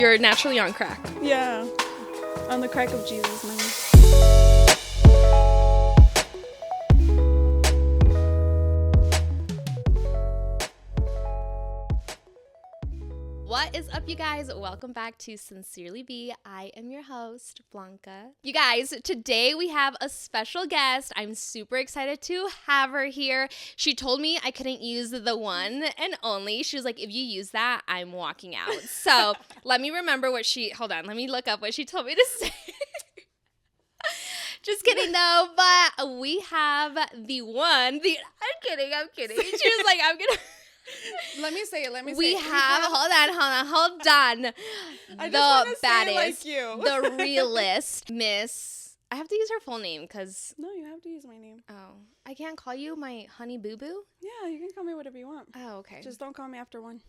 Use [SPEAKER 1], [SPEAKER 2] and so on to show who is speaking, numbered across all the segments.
[SPEAKER 1] You're naturally on crack.
[SPEAKER 2] Yeah, on the crack of Jesus, man.
[SPEAKER 1] What is up, you guys? Welcome back to Sincerely Be. I am your host, Blanca. You guys, today we have a special guest. I'm super excited to have her here. She told me I couldn't use the one and only. She was like, if you use that, I'm walking out. So let me remember what hold on, let me look up what she told me to say. Just kidding though, but we have I'm kidding. She was like, I'm gonna...
[SPEAKER 2] Let me say it.
[SPEAKER 1] Hold on.
[SPEAKER 2] I
[SPEAKER 1] The
[SPEAKER 2] just
[SPEAKER 1] baddest,
[SPEAKER 2] like you.
[SPEAKER 1] the realist, Miss. I have to use her full name because.
[SPEAKER 2] No, you have to use my name.
[SPEAKER 1] Oh, I can't call you my honey boo boo.
[SPEAKER 2] Yeah, you can call me whatever you want.
[SPEAKER 1] Oh, okay.
[SPEAKER 2] Just don't call me after 1.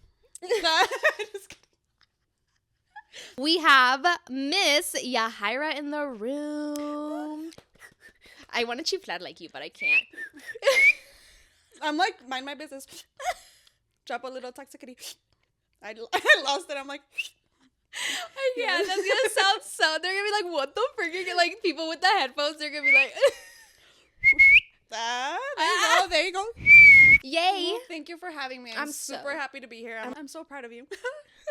[SPEAKER 2] Just kidding.
[SPEAKER 1] We have Miss Yajaira in the room. I want to chiflar like you, but I can't.
[SPEAKER 2] I'm like, mind my business. Drop a little toxicity. I lost it. I'm like,
[SPEAKER 1] Yeah, that's gonna sound so. They're gonna be like, "What the frick?" Like people with the headphones, they're gonna be like,
[SPEAKER 2] there you go.
[SPEAKER 1] "Yay!"
[SPEAKER 2] Well, thank you for having me. I'm super happy to be here. I'm so proud of you.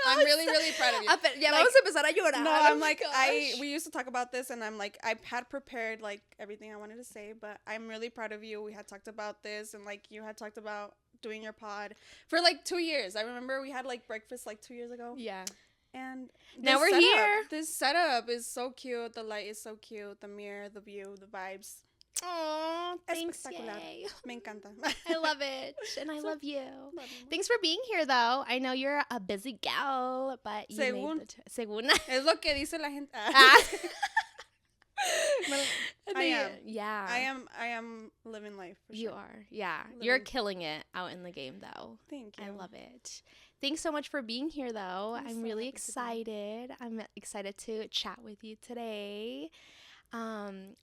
[SPEAKER 1] I'm
[SPEAKER 2] really proud of you.
[SPEAKER 1] Ya
[SPEAKER 2] Like,
[SPEAKER 1] vamos a empezar a llorar.
[SPEAKER 2] No,
[SPEAKER 1] Oh
[SPEAKER 2] I'm
[SPEAKER 1] my
[SPEAKER 2] like,
[SPEAKER 1] gosh.
[SPEAKER 2] we used to talk about this, and I'm like, I had prepared like everything I wanted to say, but I'm really proud of you. We had talked about this, and like you had talked about doing your pod for like 2 years. I remember we had like breakfast like 2 years ago.
[SPEAKER 1] Yeah.
[SPEAKER 2] And
[SPEAKER 1] Now we're here.
[SPEAKER 2] This setup is so cute. The light is so cute. The mirror, the view, the vibes.
[SPEAKER 1] Oh, thanks.
[SPEAKER 2] Espectacular.
[SPEAKER 1] Yay.
[SPEAKER 2] Me encanta.
[SPEAKER 1] I love it. And I love you.
[SPEAKER 2] Love you.
[SPEAKER 1] Thanks for being here, though. I know you're a busy gal, but you
[SPEAKER 2] Según.
[SPEAKER 1] made the Según.
[SPEAKER 2] Es lo que dice la gente. I am.
[SPEAKER 1] Yeah.
[SPEAKER 2] I am living life. For
[SPEAKER 1] You
[SPEAKER 2] sure.
[SPEAKER 1] are. Yeah. You're killing it out in the game, though.
[SPEAKER 2] Thank you.
[SPEAKER 1] I love it. Thanks so much for being here, though. I'm
[SPEAKER 2] so
[SPEAKER 1] really
[SPEAKER 2] happy to be
[SPEAKER 1] excited. I'm excited to chat with you today.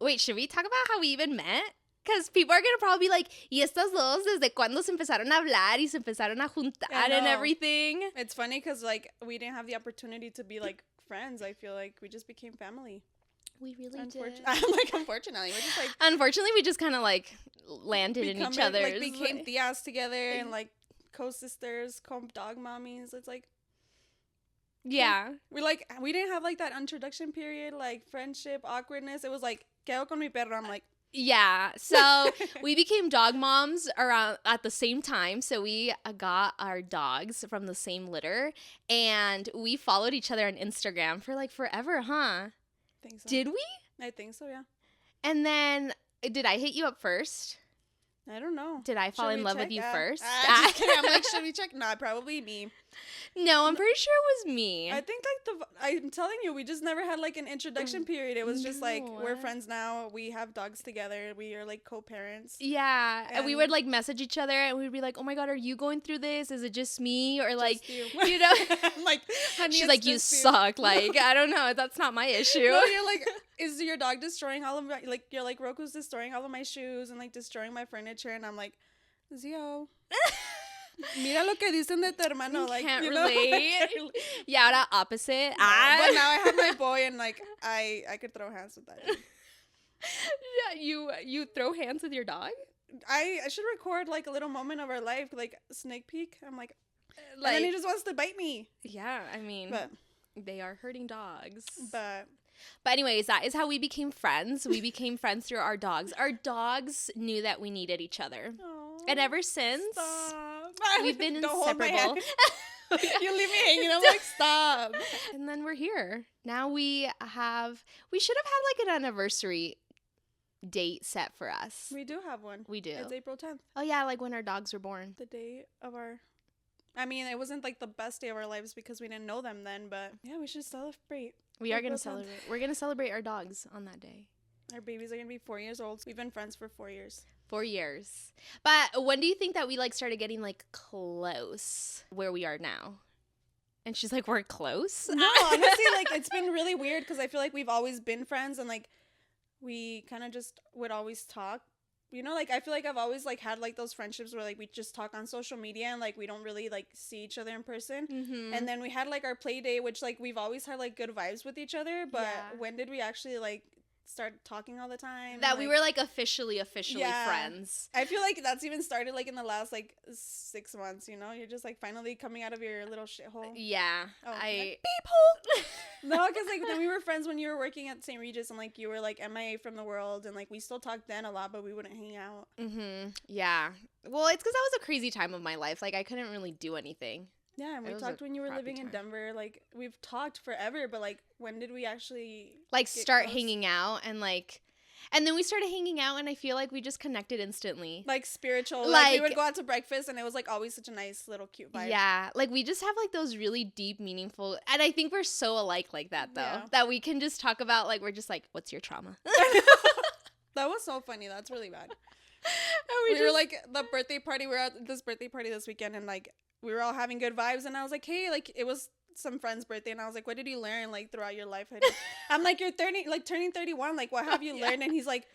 [SPEAKER 1] Wait, should we talk about how we even met? Because people are going to probably be like, ¿y estas dos desde cuándo se empezaron a hablar y se empezaron a juntar and everything?
[SPEAKER 2] It's funny because, like, we didn't have the opportunity to be, like, friends. I feel like we just became family.
[SPEAKER 1] We really did.
[SPEAKER 2] I'm like, unfortunately. We're just, like...
[SPEAKER 1] Unfortunately, we just kind of, like, landed in each other's.
[SPEAKER 2] Like, became tias together and, like, co-sisters, co-dog mommies. It's, like...
[SPEAKER 1] Yeah.
[SPEAKER 2] We didn't have, like, that introduction period, like, friendship, awkwardness. It was, like, quedo con mi perro. I'm like...
[SPEAKER 1] Yeah, so we became dog moms around at the same time. So we got our dogs from the same litter, and we followed each other on Instagram for like forever, huh?
[SPEAKER 2] I think so.
[SPEAKER 1] Did we?
[SPEAKER 2] I think so, yeah.
[SPEAKER 1] And then did I hit you up first?
[SPEAKER 2] I don't know.
[SPEAKER 1] Did I fall in love with you first?
[SPEAKER 2] Just kidding. I'm like, should we check? Nah, probably me.
[SPEAKER 1] No, I'm pretty sure it was me.
[SPEAKER 2] I think I'm telling you, we just never had like an introduction period. It was just like, we're friends now. We have dogs together. We are like co-parents.
[SPEAKER 1] Yeah, and we would like message each other, and we'd be like, "Oh my God, are you going through this? Is it just me?" Or like, you know,
[SPEAKER 2] I'm like, honey,
[SPEAKER 1] she's like, "You suck." Like, I don't know. That's not my issue.
[SPEAKER 2] No, you're like, is your dog destroying all of my, like, you're like, Roku's destroying all of my shoes and like destroying my furniture, and I'm like, Zio. Mira lo que dicen de tu hermano. Like,
[SPEAKER 1] can't
[SPEAKER 2] you
[SPEAKER 1] relate. Yeah, ahora opposite.
[SPEAKER 2] No, but now I have my boy, and like I could throw hands with that.
[SPEAKER 1] Yeah, you throw hands with your dog?
[SPEAKER 2] I should record like a little moment of our life, like a sneak peek. I'm like, and then he just wants to bite me.
[SPEAKER 1] Yeah, I mean,
[SPEAKER 2] but
[SPEAKER 1] they are hurting dogs.
[SPEAKER 2] But
[SPEAKER 1] anyways, that is how we became friends. We became friends through our dogs. Our dogs knew that we needed each other.
[SPEAKER 2] Aww,
[SPEAKER 1] And ever since, we've been
[SPEAKER 2] Don't hold my
[SPEAKER 1] inseparable.
[SPEAKER 2] You leave me hanging. I'm like, stop.
[SPEAKER 1] And then we're here. Now we should have had like an anniversary date set for us.
[SPEAKER 2] We do have one.
[SPEAKER 1] We do.
[SPEAKER 2] It's April 10th.
[SPEAKER 1] Oh yeah, like when our dogs were born.
[SPEAKER 2] The day of our... I mean, it wasn't like the best day of our lives because we didn't know them then, but yeah, we should celebrate.
[SPEAKER 1] We are going to
[SPEAKER 2] April 10th.
[SPEAKER 1] celebrate. We're going to celebrate our dogs on that day.
[SPEAKER 2] Our babies are going to be 4 years old. We've been friends for 4 years.
[SPEAKER 1] 4 years. But when do you think that we like started getting like close where we are now? And she's like, we're close?
[SPEAKER 2] No, honestly, like it's been really weird because I feel like we've always been friends and like we kind of just would always talk, you know, like I feel like I've always like had like those friendships where like we just talk on social media and like we don't really like see each other in person. And then we had like our play day, which like we've always had like good vibes with each other, but when did we actually like start talking all the time?
[SPEAKER 1] That we were like officially friends.
[SPEAKER 2] I feel like that's even started like in the last like 6 months, you know? You're just like finally coming out of your little shithole.
[SPEAKER 1] Yeah.
[SPEAKER 2] Beep hole. No, because like then we were friends when you were working at St. Regis and like you were like MIA from the world and like we still talked then a lot, but we wouldn't hang out.
[SPEAKER 1] Yeah. Well, it's because that was a crazy time of my life. Like I couldn't really do anything.
[SPEAKER 2] Yeah, and we talked when you were living in Denver. Like, we've talked forever, but, like, when did we actually...
[SPEAKER 1] Like, start hanging out and, like... And then we started hanging out, and I feel like we just connected instantly.
[SPEAKER 2] Like, spiritual. Like, we would go out to breakfast, and it was, like, always such a nice little cute vibe.
[SPEAKER 1] Yeah. Like, we just have, like, those really deep, meaningful... And I think we're so alike like that, though. Yeah. That we can just talk about, like, we're just like, what's your trauma?
[SPEAKER 2] That was so funny. That's really bad. We were, like, the birthday party. We were at this birthday party this weekend, and, like... We were all having good vibes, and I was like, hey, like, it was some friend's birthday, and I was like, what did you learn, like, throughout your life? I'm like, you're turning 31, like, what have you learned? And he's like,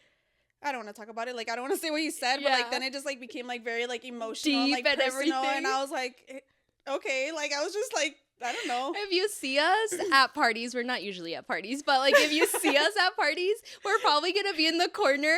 [SPEAKER 2] I don't want to talk about it, like, I don't want to say what you said, but, like, then it just, like, became, like, very, like, emotional, deep, like, and personal, everything. And I was like, okay, like, I was just, like, I don't know.
[SPEAKER 1] If you see us at parties, we're not usually at parties, but like if you see us at parties, we're probably gonna be in the corner,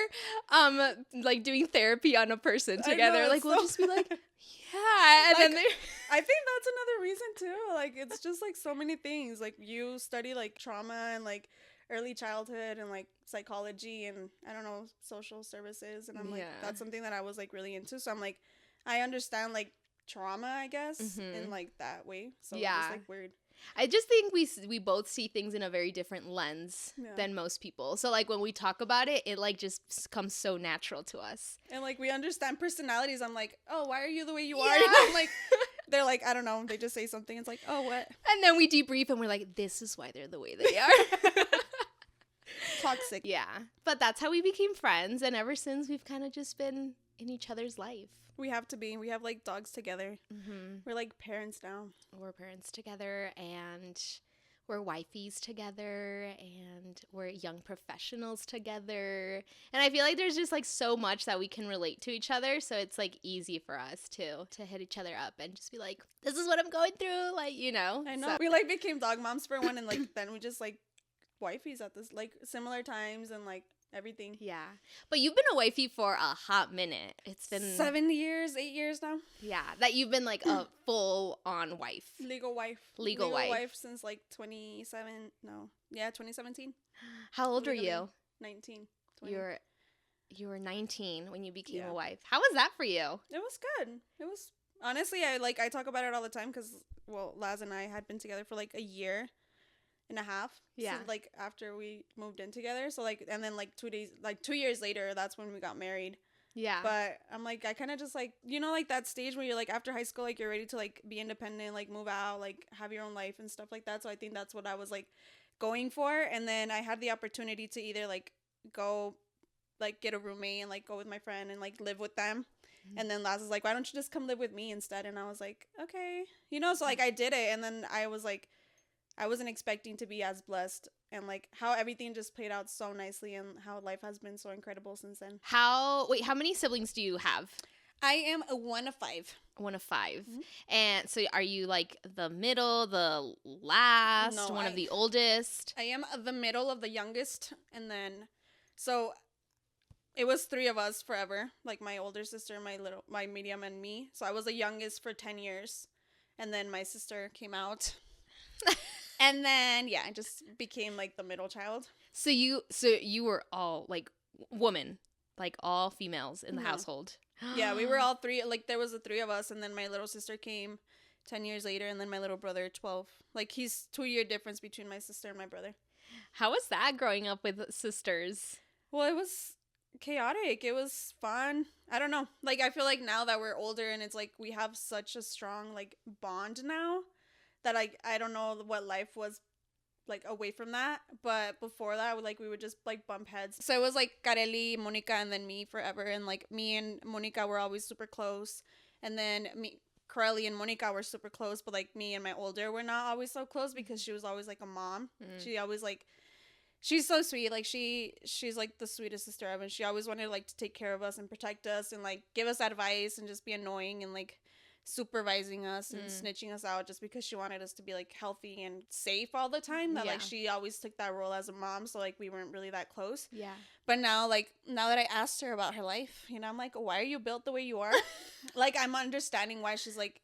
[SPEAKER 1] like doing therapy on a person together. Like we'll just be like, yeah, and
[SPEAKER 2] like,
[SPEAKER 1] then
[SPEAKER 2] I think that's another reason too. Like it's just like so many things. Like you study like trauma and like early childhood and like psychology and I don't know social services, and I'm like that's something that I was like really into. So I'm like I understand like trauma, I guess, in like that way. So it's just like weird.
[SPEAKER 1] I just think we both see things in a very different lens than most people. So like when we talk about it, it like just comes so natural to us.
[SPEAKER 2] And like we understand personalities. I'm like, oh, why are you the way you are? And I'm like, they're like, I don't know. They just say something. It's like, oh, what?
[SPEAKER 1] And then we debrief and we're like, this is why they're the way they are.
[SPEAKER 2] Toxic.
[SPEAKER 1] Yeah. But that's how we became friends. And ever since, we've kind of just been in each other's life.
[SPEAKER 2] We have to be. We have like dogs together. We're like parents now.
[SPEAKER 1] We're parents together, and we're wifeys together, and we're young professionals together. And I feel like there's just like so much that we can relate to each other. So it's like easy for us to hit each other up and just be like, this is what I'm going through. Like, you know.
[SPEAKER 2] I know. So we like became dog moms for one, and like then we just like wifeys at this like similar times and like everything.
[SPEAKER 1] Yeah. But you've been a wifey for a hot minute. It's been
[SPEAKER 2] 7 years, 8 years now.
[SPEAKER 1] Yeah. That you've been like a full on wife.
[SPEAKER 2] Legal wife since like 2017.
[SPEAKER 1] How old are you?
[SPEAKER 2] 19.
[SPEAKER 1] 20. You were 19 when you became a wife. How was that for you?
[SPEAKER 2] It was good. It was honestly, I talk about it all the time because Laz and I had been together for like a year and a half.
[SPEAKER 1] Yeah.
[SPEAKER 2] So, like after we moved in together. So like and then like 2 years later, that's when we got married.
[SPEAKER 1] Yeah.
[SPEAKER 2] But I'm like I kind of just like like that stage where you're like after high school, like you're ready to like be independent, like move out, like have your own life and stuff like that. So I think that's what I was like going for. And then I had the opportunity to either like go like get a roommate and like go with my friend and like live with them. And then Laz was like, why don't you just come live with me instead? And I was like, okay. So like I did it. And then I was like, I wasn't expecting to be as blessed, and like how everything just played out so nicely and how life has been so incredible since then.
[SPEAKER 1] How many siblings do you have?
[SPEAKER 2] I am a one of 5.
[SPEAKER 1] One of 5. Mm-hmm. And so are you like the middle, the last, one of the oldest?
[SPEAKER 2] I am the middle of the youngest. And then, so it was 3 of us forever, like my older sister, my medium, and me. So I was the youngest for 10 years. And then my sister came out. And then, I just became, like, the middle child.
[SPEAKER 1] So you were all, like, woman, like, all females in the household.
[SPEAKER 2] Yeah, we were all 3. Like, there was the 3 of us, and then my little sister came 10 years later, and then my little brother, 12. Like, he's 2-year difference between my sister and my brother.
[SPEAKER 1] How was that growing up with sisters?
[SPEAKER 2] Well, it was chaotic. It was fun. I don't know. Like, I feel like now that we're older, and it's, like, we have such a strong, like, bond now. That I don't know what life was like away from that, but before that we would just like bump heads. So it was like Kareli, Monica, and then me forever, and like me and Monica were always super close, and then Kareli and Monica were super close, but like me and my older were not always so close because she was always like a mom. She always like she's so sweet. Like she's like the sweetest sister ever. She always wanted like to take care of us and protect us and like give us advice and just be annoying and like supervising us and snitching us out just because she wanted us to be like healthy and safe all the time. That like she always took that role as a mom, so like we weren't really that close.
[SPEAKER 1] Yeah.
[SPEAKER 2] But now, like, now that I asked her about her life, you know, I'm like, why are you built the way you are? Like, I'm understanding why she's like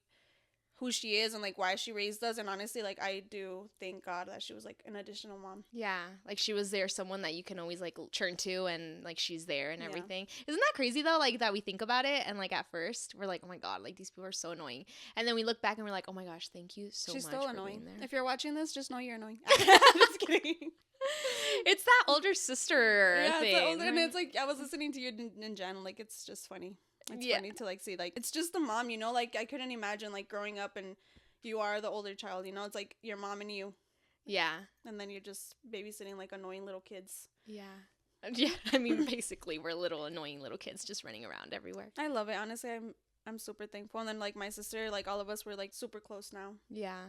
[SPEAKER 2] who she is and like why she raised us. And honestly, like, I do thank God that she was like an additional mom.
[SPEAKER 1] Yeah, like she was there, someone that you can always like turn to, and like she's there and everything. Isn't that crazy though? Like that we think about it and like at first we're like, oh my god, like these people are so annoying, and then we look back and we're like, oh my gosh, thank you so
[SPEAKER 2] She's
[SPEAKER 1] much
[SPEAKER 2] still
[SPEAKER 1] for
[SPEAKER 2] annoying.
[SPEAKER 1] being there.
[SPEAKER 2] If you're watching this, just know you're annoying. Just kidding.
[SPEAKER 1] It's that older sister thing.
[SPEAKER 2] It's older, and it's like I was listening to you in Jen. Like it's just funny. It's funny to like see like it's just the mom, you know. Like I couldn't imagine like growing up and you are the older child, you know. It's like your mom and you.
[SPEAKER 1] Yeah.
[SPEAKER 2] And then you're just babysitting like annoying little kids.
[SPEAKER 1] Yeah. Yeah. I mean, basically, we're little annoying little kids just running around everywhere.
[SPEAKER 2] I love it. Honestly, I'm super thankful. And then like my sister, like all of us were like super close now.
[SPEAKER 1] Yeah.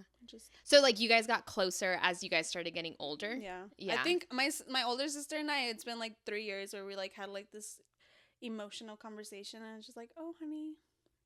[SPEAKER 1] So like you guys got closer as you guys started getting older.
[SPEAKER 2] Yeah.
[SPEAKER 1] Yeah.
[SPEAKER 2] I think my older sister and I, it's been like 3 years where we like had like this emotional conversation, and it's just like, oh honey,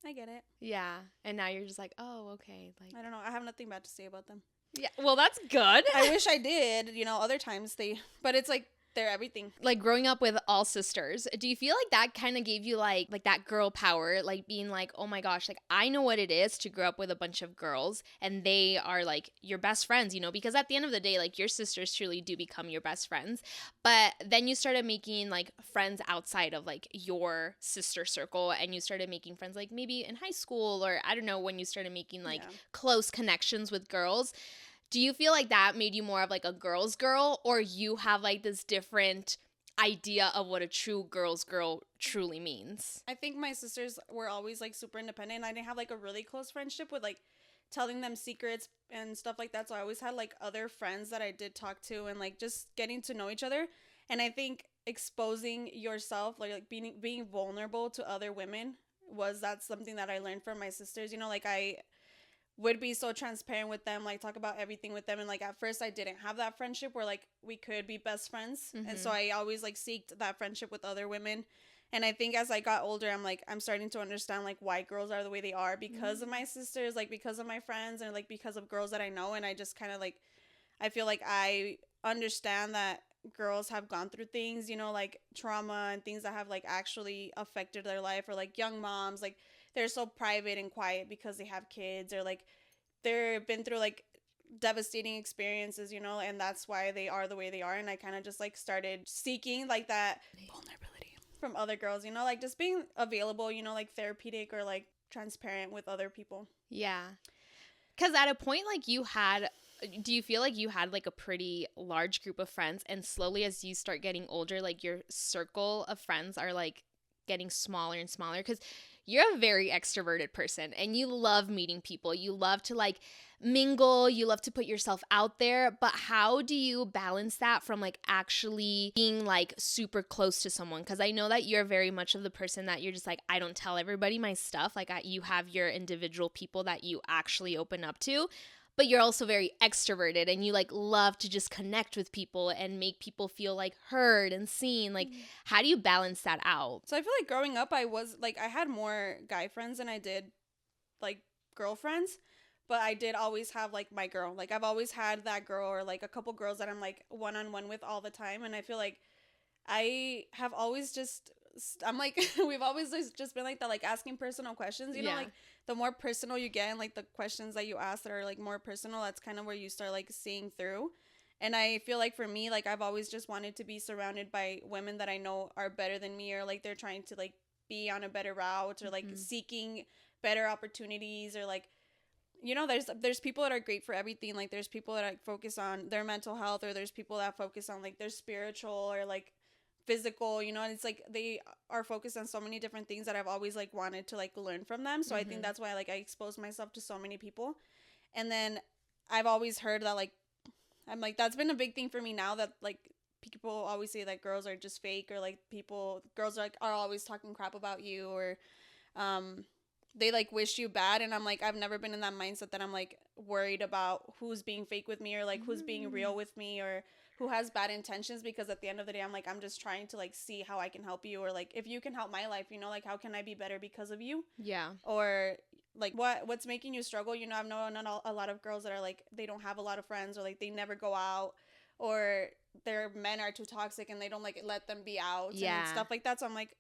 [SPEAKER 2] I get it.
[SPEAKER 1] Yeah. And now you're just like, oh, okay. Like
[SPEAKER 2] I don't know. I have nothing bad to say about them.
[SPEAKER 1] Yeah. Well, that's good.
[SPEAKER 2] I wish I did, you know, other times but it's like they're everything.
[SPEAKER 1] Like growing up with all sisters, do you feel like that kind of gave you like that girl power, like being like, oh my gosh, like I know what it is to grow up with a bunch of girls and they are like your best friends, you know, because at the end of the day, like your sisters truly do become your best friends. But then you started making like friends outside of like your sister circle, and you started making friends like maybe in high school, or I don't know, when you started making like close connections with girls. Do you feel like that made you more of like a girl's girl, or you have like this different idea of what a true girl's girl truly means?
[SPEAKER 2] I think my sisters were always like super independent. I didn't have like a really close friendship with like telling them secrets and stuff like that. So I always had like other friends that I did talk to and like just getting to know each other. And I think exposing yourself, like being vulnerable to other women, that's something that I learned from my sisters. You know, like I would be so transparent with them, like talk about everything with them. And like at first I didn't have that friendship where like we could be best friends. And so I always like seeked that friendship with other women. And I think as I got older, I'm starting to understand like why girls are the way they are because of my sisters, like because of my friends, and like because of girls that I know. And I just kind of like, I feel like I understand that girls have gone through things, you know, like trauma and things that have like actually affected their life, or like young moms, like they're so private and quiet because they have kids, or like they've been through like devastating experiences, you know, and that's why they are the way they are. And I kind of just like started seeking like that vulnerability from other girls, you know, like just being available, you know, like therapeutic or like transparent with other people.
[SPEAKER 1] Yeah. Because at a point, like do you feel like you had like a pretty large group of friends, and slowly as you start getting older, like your circle of friends are like getting smaller and smaller? Because you're a very extroverted person and you love meeting people. You love to like mingle. You love to put yourself out there. But how do you balance that from like actually being like super close to someone? Because I know that you're very much of the person that you're just like, I don't tell everybody my stuff. Like you have your individual people that you actually open up to. But you're also very extroverted and you like love to just connect with people and make people feel like heard and seen. Like, how do you balance that out?
[SPEAKER 2] So I feel like growing up, I had more guy friends than I did like girlfriends, but I did always have like my girl. Like I've always had that girl, or like a couple girls that I'm like one-on-one with all the time. And I feel like I have always I'm like, we've always just been like that, like asking personal questions, you know, like the more personal you get and like the questions that you ask that are like more personal, that's kind of where you start like seeing through. And I feel like for me, like I've always just wanted to be surrounded by women that I know are better than me, or like they're trying to like be on a better route, or like seeking better opportunities, or like, you know, there's people that are great for everything. Like there's people that like focus on their mental health, or there's people that focus on like their spiritual or like physical, you know, and it's like they are focused on so many different things that I've always like wanted to like learn from them. So I think that's why like I expose myself to so many people. And then I've always heard that like I'm like, that's been a big thing for me now, that like people always say that girls are just fake, or like girls are always talking crap about you, or they like wish you bad, and I'm like, I've never been in that mindset that I'm like worried about who's being fake with me or like who's being real with me or who has bad intentions, because at the end of the day I'm like, I'm just trying to like see how I can help you, or like if you can help my life, you know, like how can I be better because of you?
[SPEAKER 1] Yeah.
[SPEAKER 2] Or like what's making you struggle? You know, I've known a lot of girls that are like, they don't have a lot of friends, or like they never go out, or their men are too toxic and they don't like let them be out and stuff like that. So I'm like,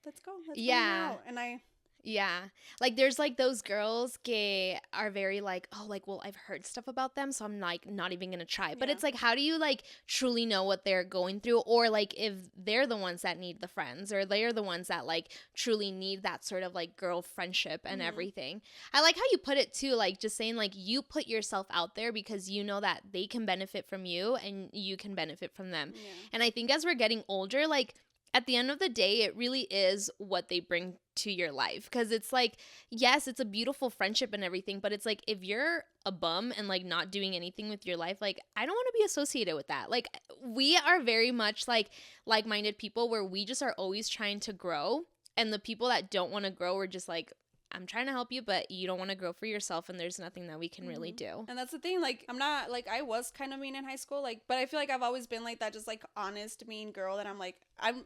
[SPEAKER 2] let's go, let's bring them out. And
[SPEAKER 1] yeah. Like there's like those girls que are very like, oh, like, well, I've heard stuff about them, so I'm like not even gonna try. But it's like, how do you like truly know what they're going through? Or like if they're the ones that need the friends, or they're the ones that like truly need that sort of like girl friendship and everything. I like how you put it too, like just saying like you put yourself out there because you know that they can benefit from you and you can benefit from them. And I think as we're getting older, like at the end of the day, it really is what they bring to your life. Because it's like, yes, it's a beautiful friendship and everything, but it's like, if you're a bum and like not doing anything with your life, like I don't want to be associated with that. Like we are very much like-minded people where we just are always trying to grow. And the people that don't want to grow are just like, I'm trying to help you, but you don't want to grow for yourself, and there's nothing that we can really do.
[SPEAKER 2] And that's the thing, like I'm not like, I was kind of mean in high school, like, but I feel like I've always been like that, just like honest mean girl that I'm like,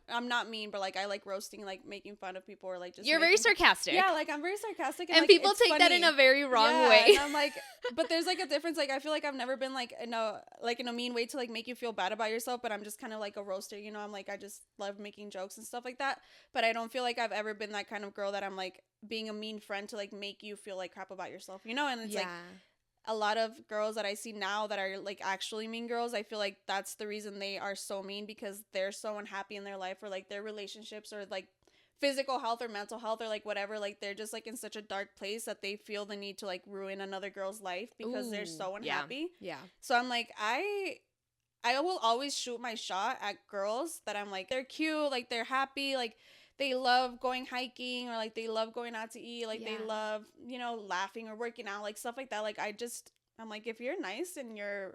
[SPEAKER 2] I'm not mean, but like I like roasting, like making fun of people, or like just
[SPEAKER 1] you're very sarcastic.
[SPEAKER 2] Yeah, like I'm very sarcastic,
[SPEAKER 1] and
[SPEAKER 2] like,
[SPEAKER 1] people take funny. That in a very wrong way.
[SPEAKER 2] And I'm like, but there's like a difference. Like I feel like I've never been like in a mean way to like make you feel bad about yourself, but I'm just kind of like a roaster, you know. I'm like, I just love making jokes and stuff like that, but I don't feel like I've ever been that kind of girl that I'm like being a mean friend to like make you feel like crap about yourself, you know. And it's like a lot of girls that I see now that are like actually mean girls, I feel like that's the reason they are so mean, because they're so unhappy in their life, or like their relationships, or like physical health or mental health, or like whatever, like they're just like in such a dark place that they feel the need to like ruin another girl's life because they're so unhappy. So I'm like, I will always shoot my shot at girls that I'm like, they're cute, like they're happy, like they love going hiking, or like they love going out to eat, like they love, you know, laughing or working out, like stuff like that. Like I'm like, if you're nice and you're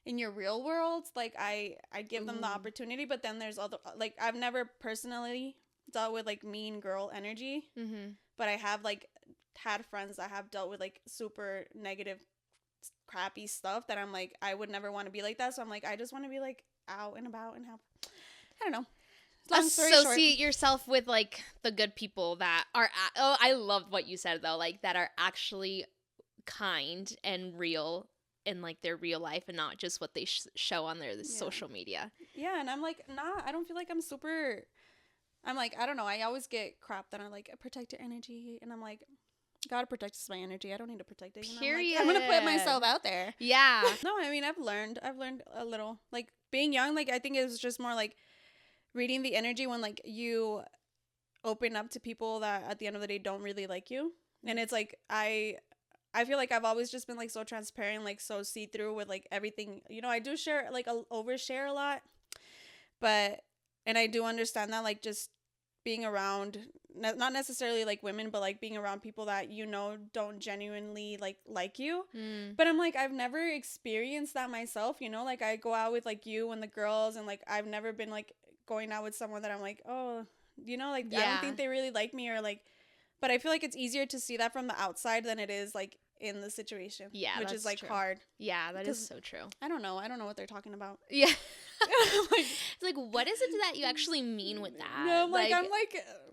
[SPEAKER 2] in your real world, like I give them the opportunity. But then there's other, like I've never personally dealt with like mean girl energy, but I have like had friends that have dealt with like super negative, crappy stuff that I'm like, I would never want to be like that. So I'm like, I just want to be like out and about and have, I don't know,
[SPEAKER 1] associate yourself with like the good people that are I love what you said though, like that are actually kind and real in like their real life, and not just what they show on their social media. And
[SPEAKER 2] I'm like, nah, I don't feel like I'm like, I don't know, I always get crap that I'm like, protect your energy, and I'm like, God protects my energy, I don't need to protect it, you know?
[SPEAKER 1] Period.
[SPEAKER 2] I'm gonna put myself out there.
[SPEAKER 1] No,
[SPEAKER 2] I mean, I've learned a little, like being young, like I think it was just more like reading the energy when like you open up to people that at the end of the day don't really like you. And it's like I feel like I've always just been like so transparent, like so see-through with like everything, you know. I do share, like overshare a lot, and I do understand that, like just being around not necessarily like women, but like being around people that you know don't genuinely like you. But I'm like, I've never experienced that myself, you know. Like I go out with like you and the girls, and like I've never been like going out with someone that I'm like, oh, you know, like I don't think they really like me, or like, but I feel like it's easier to see that from the outside than it is like in the situation, which is like true. Hard.
[SPEAKER 1] That is so true.
[SPEAKER 2] I don't know what they're talking about.
[SPEAKER 1] It's like, what is it that you actually mean with that?
[SPEAKER 2] No, I'm like,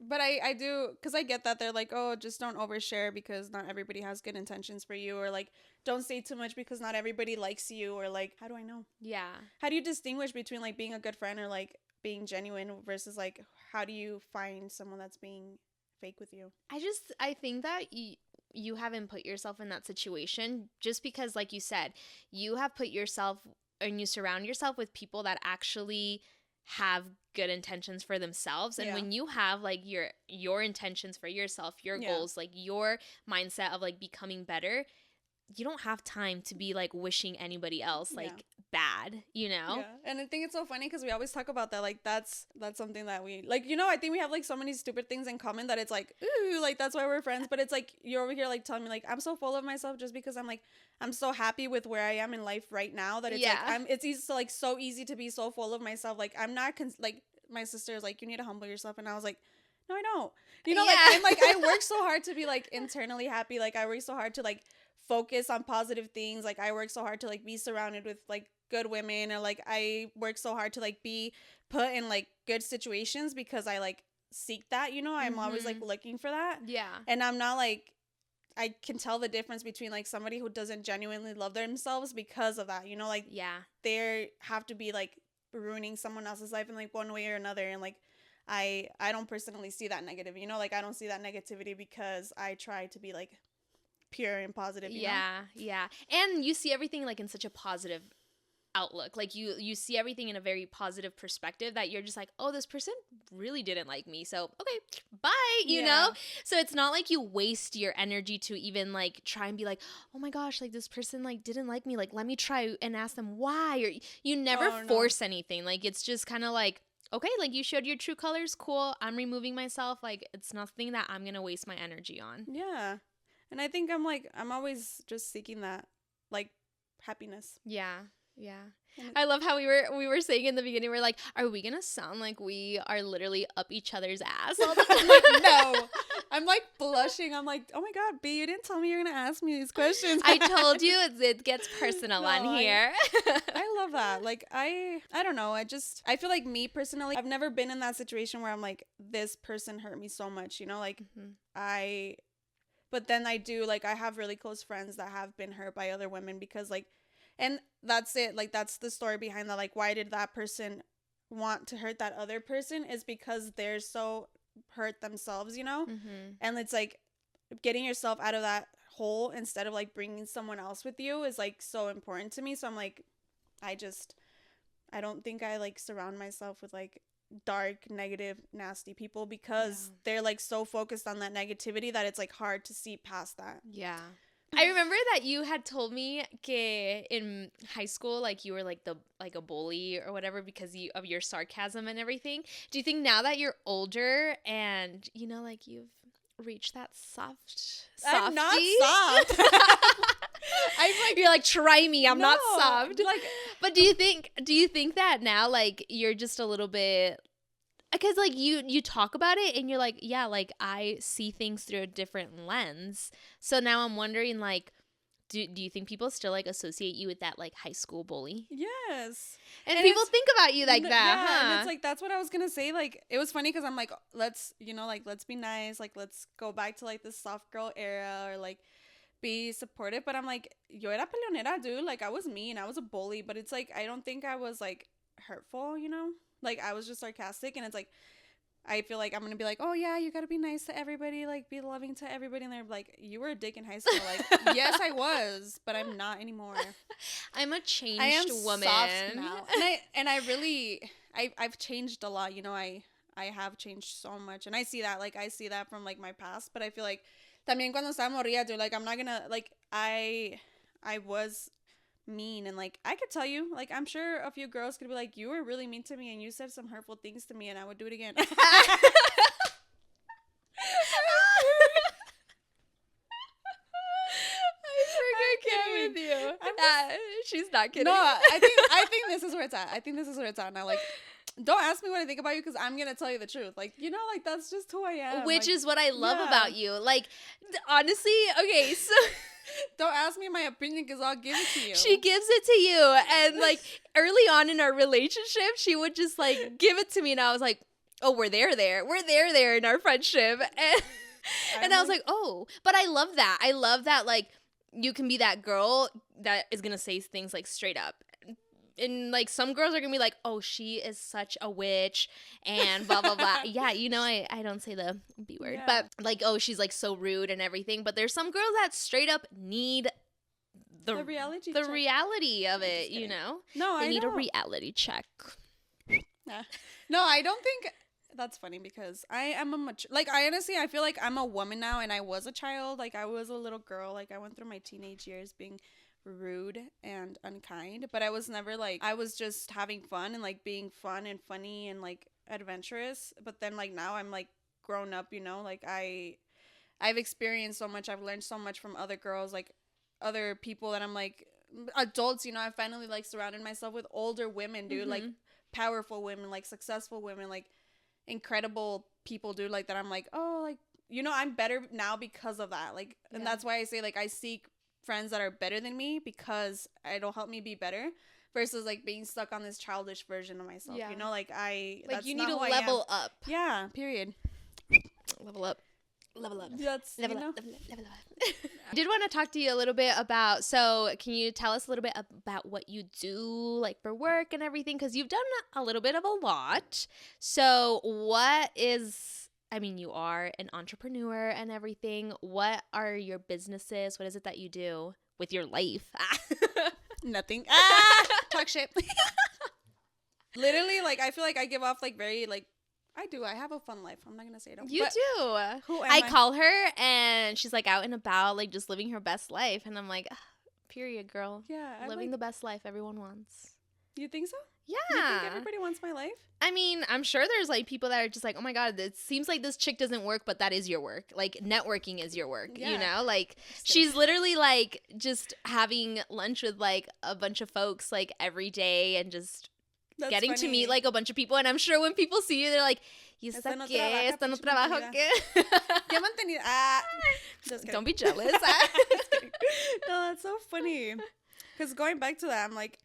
[SPEAKER 2] but I do, because I get that they're like, oh, just don't overshare because not everybody has good intentions for you, or like don't say too much because not everybody likes you, or like, how do I know? How do you distinguish between like being a good friend or like being genuine versus like, how do you find someone that's being fake with you?
[SPEAKER 1] I think that you haven't put yourself in that situation, just because like you said, you have put yourself and you surround yourself with people that actually have good intentions for themselves. And when you have like your intentions for yourself, your goals, like your mindset of like becoming better, you don't have time to be like wishing anybody else like bad, you know?
[SPEAKER 2] And I think it's so funny because we always talk about that, like that's something that we like, you know. I think we have like so many stupid things in common that it's like, ooh, like that's why we're friends. But it's like you're over here like telling me like I'm so full of myself just because I'm like, I'm so happy with where I am in life right now that it's like it's easy to like, so easy to be so full of myself. Like I'm not like my sister is like, you need to humble yourself, and I was like, No, I don't. You know, like, I'm like, I work so hard to be like internally happy. Like, I work so hard to like focus on positive things. Like, I work so hard to like be surrounded with like good women, or like I work so hard to like be put in like good situations because I like seek that, you know. I'm always like looking for that.
[SPEAKER 1] Yeah.
[SPEAKER 2] And I'm not like, I can tell the difference between like somebody who doesn't genuinely love themselves because of that, you know, like they have to be like ruining someone else's life in like one way or another. And like I don't personally see that negative, you know, like I don't see that negativity because I try to be like pure and positive, you know?
[SPEAKER 1] Yeah. And you see everything like in such a positive outlook. Like you see everything in a very positive perspective, that you're just like, oh, this person really didn't like me, so okay, bye, you know. So it's not like you waste your energy to even like try and be like, oh my gosh, like this person like didn't like me, like let me try and ask them why. Or you never force anything. Like it's just kind of like, okay, like you showed your true colors, cool, I'm removing myself. Like it's nothing that I'm gonna waste my energy on.
[SPEAKER 2] Yeah. And I think I'm always just seeking that like happiness.
[SPEAKER 1] Yeah. I love how we were saying in the beginning, we're like, are we gonna sound like we are literally up each other's ass all the time?
[SPEAKER 2] Like, no. I'm like blushing. I'm like, oh my God, B, you didn't tell me you're gonna ask me these questions.
[SPEAKER 1] I told you it gets personal on here.
[SPEAKER 2] I love that. Like I don't know. I feel like me personally, I've never been in that situation where I'm like, this person hurt me so much, you know, like but then I do, like, I have really close friends that have been hurt by other women because like, and that's it. Like, that's the story behind that. Like, why did that person want to hurt that other person? Is because they're so hurt themselves, you know? And it's like getting yourself out of that hole instead of like bringing someone else with you is like so important to me. So I'm like, I don't think I like surround myself with like dark, negative, nasty people because they're like so focused on that negativity that it's like hard to see past that.
[SPEAKER 1] Yeah. I remember that you had told me que in high school, like you were like a bully or whatever because of your sarcasm and everything. Do you think now that you're older and you know, like you've reached that softy?
[SPEAKER 2] I'm not soft.
[SPEAKER 1] I'm like, you're like, try me, I'm not soft.
[SPEAKER 2] Like,
[SPEAKER 1] but do you think that now like you're just a little bit, because like you talk about it and you're like, yeah, like I see things through a different lens. So now I'm wondering, like, do you think people still like associate you with that like high school bully?
[SPEAKER 2] Yes.
[SPEAKER 1] And people think about you like that,
[SPEAKER 2] yeah,
[SPEAKER 1] huh?
[SPEAKER 2] And it's like, that's what I was gonna say. Like, it was funny because I'm like, let's be nice. Like, let's go back to like the soft girl era or like be supportive. But I'm like, yo era peleonera, dude. Like, I was mean. I was a bully. But it's like, I don't think I was like hurtful, you know? Like, I was just sarcastic. And it's like, I feel like I'm going to be like, oh, yeah, you got to be nice to everybody. Like, be loving to everybody. And they're like, you were a dick in high school. Like, yes, I was. But I'm not anymore.
[SPEAKER 1] I'm a changed woman.
[SPEAKER 2] Soft now. And I really, I've changed a lot. You know, I have changed so much. And I see that. Like, I see that from, like, my past. But I feel like, también cuando estaba morrilla, dude, like, I'm not going to, like, I was mean, and like I could tell you, like I'm sure a few girls could be like, you were really mean to me and you said some hurtful things to me, and I would do it again. I
[SPEAKER 1] forget with you. She's not kidding.
[SPEAKER 2] No, I think this is where it's at. Now, like, don't ask me what I think about you because I'm gonna tell you the truth. Like, you know, like that's just who I am.
[SPEAKER 1] Which
[SPEAKER 2] like,
[SPEAKER 1] is what I love about you. Like, honestly, okay, so
[SPEAKER 2] don't ask me my opinion because I'll give it to you.
[SPEAKER 1] She gives it to you. And like early on in our relationship, she would just like give it to me. And I was like, oh, we're there in our friendship. And I was like, oh, but I love that. I love that, like, you can be that girl that is going to say things like straight up. And like some girls are gonna be like, oh, she is such a witch and blah blah blah. Yeah, you know, I don't say the B word, but like, oh, she's like so rude and everything. But there's some girls that straight up need the reality of it, you know.
[SPEAKER 2] No,
[SPEAKER 1] they need a reality check.
[SPEAKER 2] No, I don't think that's funny because I am a mature. Like, I honestly, I feel like I'm a woman now, and I was a child. Like, I was a little girl. Like, I went through my teenage years being rude and unkind, but I was never like, I was just having fun and like being fun and funny and like adventurous. But then like now I'm like grown up, you know, like I've experienced so much. I've learned so much from other girls, like other people that I'm like adults, you know. I finally like surrounded myself with older women, dude, like powerful women, like successful women, like, incredible people, dude, like that I'm like, oh, like, you know, I'm better now because of that. Like, and that's why I say, like, I seek friends that are better than me because it'll help me be better versus like being stuck on this childish version of myself. You know, like
[SPEAKER 1] like you need to level up.
[SPEAKER 2] Yeah, period.
[SPEAKER 1] Level up. Level up.
[SPEAKER 2] That's,
[SPEAKER 1] level
[SPEAKER 2] you know?
[SPEAKER 1] up. Level up. I did want to talk to you a little bit about, so can you tell us a little bit about what you do, like for work and everything? Because you've done a little bit of a lot. So what is, I mean, you are an entrepreneur and everything. What are your businesses? What is it that you do with your life?
[SPEAKER 2] Nothing. Talk shit. Literally, like, I feel like I give off, like, very, like, I have a fun life. I'm not gonna say it.
[SPEAKER 1] You do.
[SPEAKER 2] Who am
[SPEAKER 1] I call her and she's like out and about, like just living her best life. And I'm like, period, girl.
[SPEAKER 2] Yeah.
[SPEAKER 1] Living the best life everyone wants.
[SPEAKER 2] You think so?
[SPEAKER 1] Yeah.
[SPEAKER 2] You think everybody wants my life?
[SPEAKER 1] I mean, I'm sure there's like people that are just like, oh my God, it seems like this chick doesn't work, but that is your work. Like networking is your work, you know? Like she's literally like just having lunch with like a bunch of folks like every day and just getting to meet like a bunch of people. And I'm sure when people see you, they're like, ¿Y esta qué? ¿Esta no trabaja qué?
[SPEAKER 2] ¿Qué mantenida?
[SPEAKER 1] Don't be jealous.
[SPEAKER 2] No, that's so funny. Because going back to that, I'm like,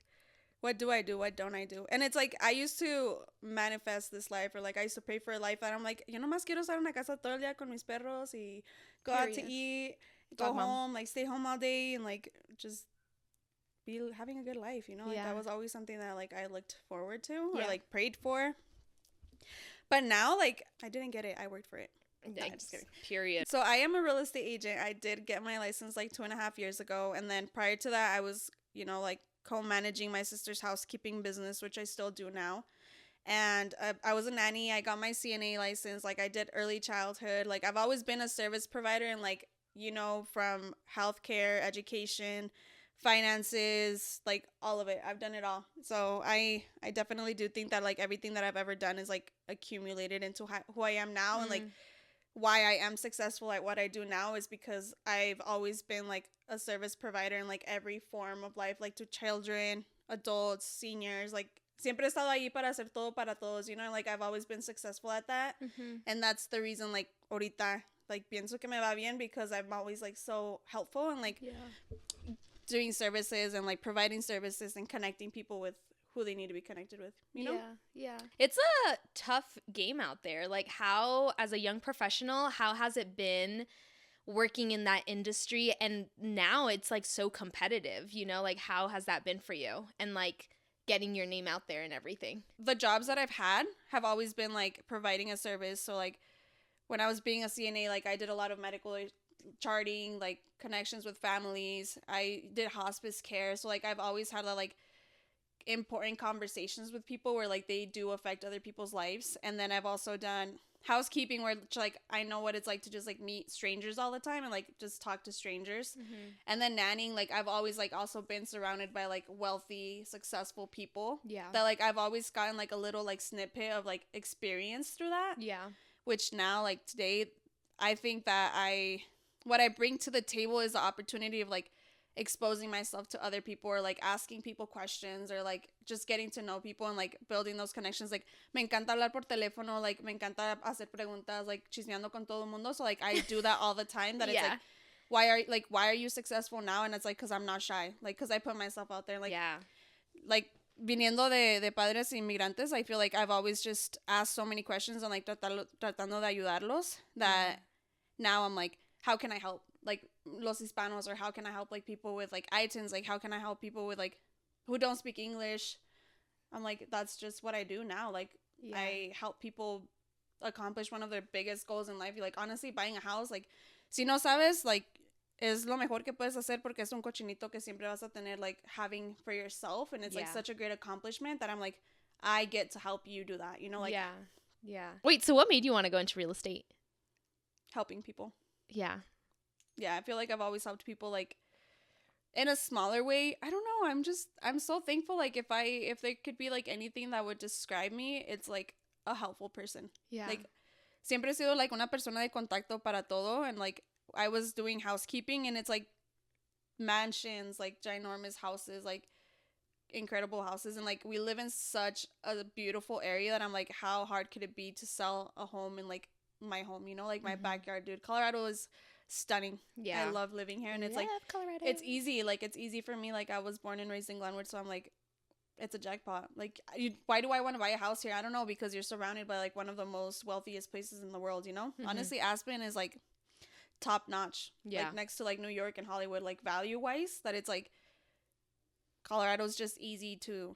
[SPEAKER 2] what do I do? What don't I do? And it's like, I used to manifest this life, or like I used to pray for a life that I'm like, yo nomás quiero estar en una casa todo el día con mis perros y go out to eat, go home, like stay home all day and like just be having a good life, you know? Like that was always something that like I looked forward to or like prayed for. But now, like, I didn't get it. I worked for it. No, just kidding.
[SPEAKER 1] Period.
[SPEAKER 2] So I am a real estate agent. I did get my license like 2.5 years ago. And then prior to that, I was, you know, like co-managing my sister's housekeeping business, which I still do now. And I was a nanny. I got my CNA license. Like I did early childhood. Like I've always been a service provider and like, you know, from healthcare, education, finances, like all of it. I've done it all. So I definitely do think that like everything that I've ever done is like accumulated into who I am now. And like why I am successful at what I do now is because I've always been like a service provider in like every form of life, like to children, adults, seniors, like siempre he estado ahí para hacer todo para todos, you know, like I've always been successful at that. And that's the reason like ahorita like pienso que me va bien because I'm always like so helpful and like doing services and like providing services and connecting people with who they need to be connected with, you know?
[SPEAKER 1] Yeah. It's a tough game out there. Like how, as a young professional, how has it been working in that industry? And now it's like so competitive, you know, like how has that been for you? And like getting your name out there and everything.
[SPEAKER 2] The jobs that I've had have always been like providing a service. So like when I was being a CNA, like I did a lot of medical charting, like connections with families. I did hospice care. So like I've always had like important conversations with people where like they do affect other people's lives. And then I've also done housekeeping where like I know what it's like to just like meet strangers all the time and like just talk to strangers. And then nannying, like I've always like also been surrounded by like wealthy, successful people that like I've always gotten like a little like snippet of like experience through that, which now like today I think that what I bring to the table is the opportunity of like exposing myself to other people or like asking people questions or like just getting to know people and like building those connections. Like me encanta hablar por teléfono, like me encanta hacer preguntas, like chismeando con todo el mundo. So like I do that all the time. That it's like why are you successful now? And it's like because I'm not shy, like because I put myself out there. Like like viniendo de padres inmigrantes, I feel like I've always just asked so many questions and like tratando de ayudarlos that now I'm like, how can I help like los hispanos, or how can I help like people with like ITINs, like how can I help people with like who don't speak English? I'm like, that's just what I do now. Like I help people accomplish one of their biggest goals in life. Like honestly, buying a house, like si no sabes, like es lo mejor que puedes hacer porque es un cochinito que siempre vas a tener like having for yourself, and it's like such a great accomplishment that I'm like, I get to help you do that, you know? Like
[SPEAKER 1] Wait, so what made you want to go into real estate?
[SPEAKER 2] Helping people.
[SPEAKER 1] Yeah,
[SPEAKER 2] I feel like I've always helped people like in a smaller way. I don't know. I'm so thankful. Like if there could be like anything that would describe me, it's like a helpful person. Like siempre he sido like una persona de contacto para todo, and like I was doing housekeeping and it's like mansions, like ginormous houses, like incredible houses, and like we live in such a beautiful area that I'm like, how hard could it be to sell a home in like my home, you know, like my backyard, dude. Colorado is stunning.
[SPEAKER 1] Yeah.
[SPEAKER 2] I love living here, and it's like
[SPEAKER 1] Colorado.
[SPEAKER 2] it's easy. Like it's easy for me. Like I was born and raised in Glenwood, so I'm like, it's a jackpot. Like, why do I want to buy a house here? I don't know, because you're surrounded by like one of the most wealthiest places in the world, you know? Honestly, Aspen is like top notch.
[SPEAKER 1] Yeah.
[SPEAKER 2] Like next to like New York and Hollywood, like value wise, that it's like Colorado's just easy to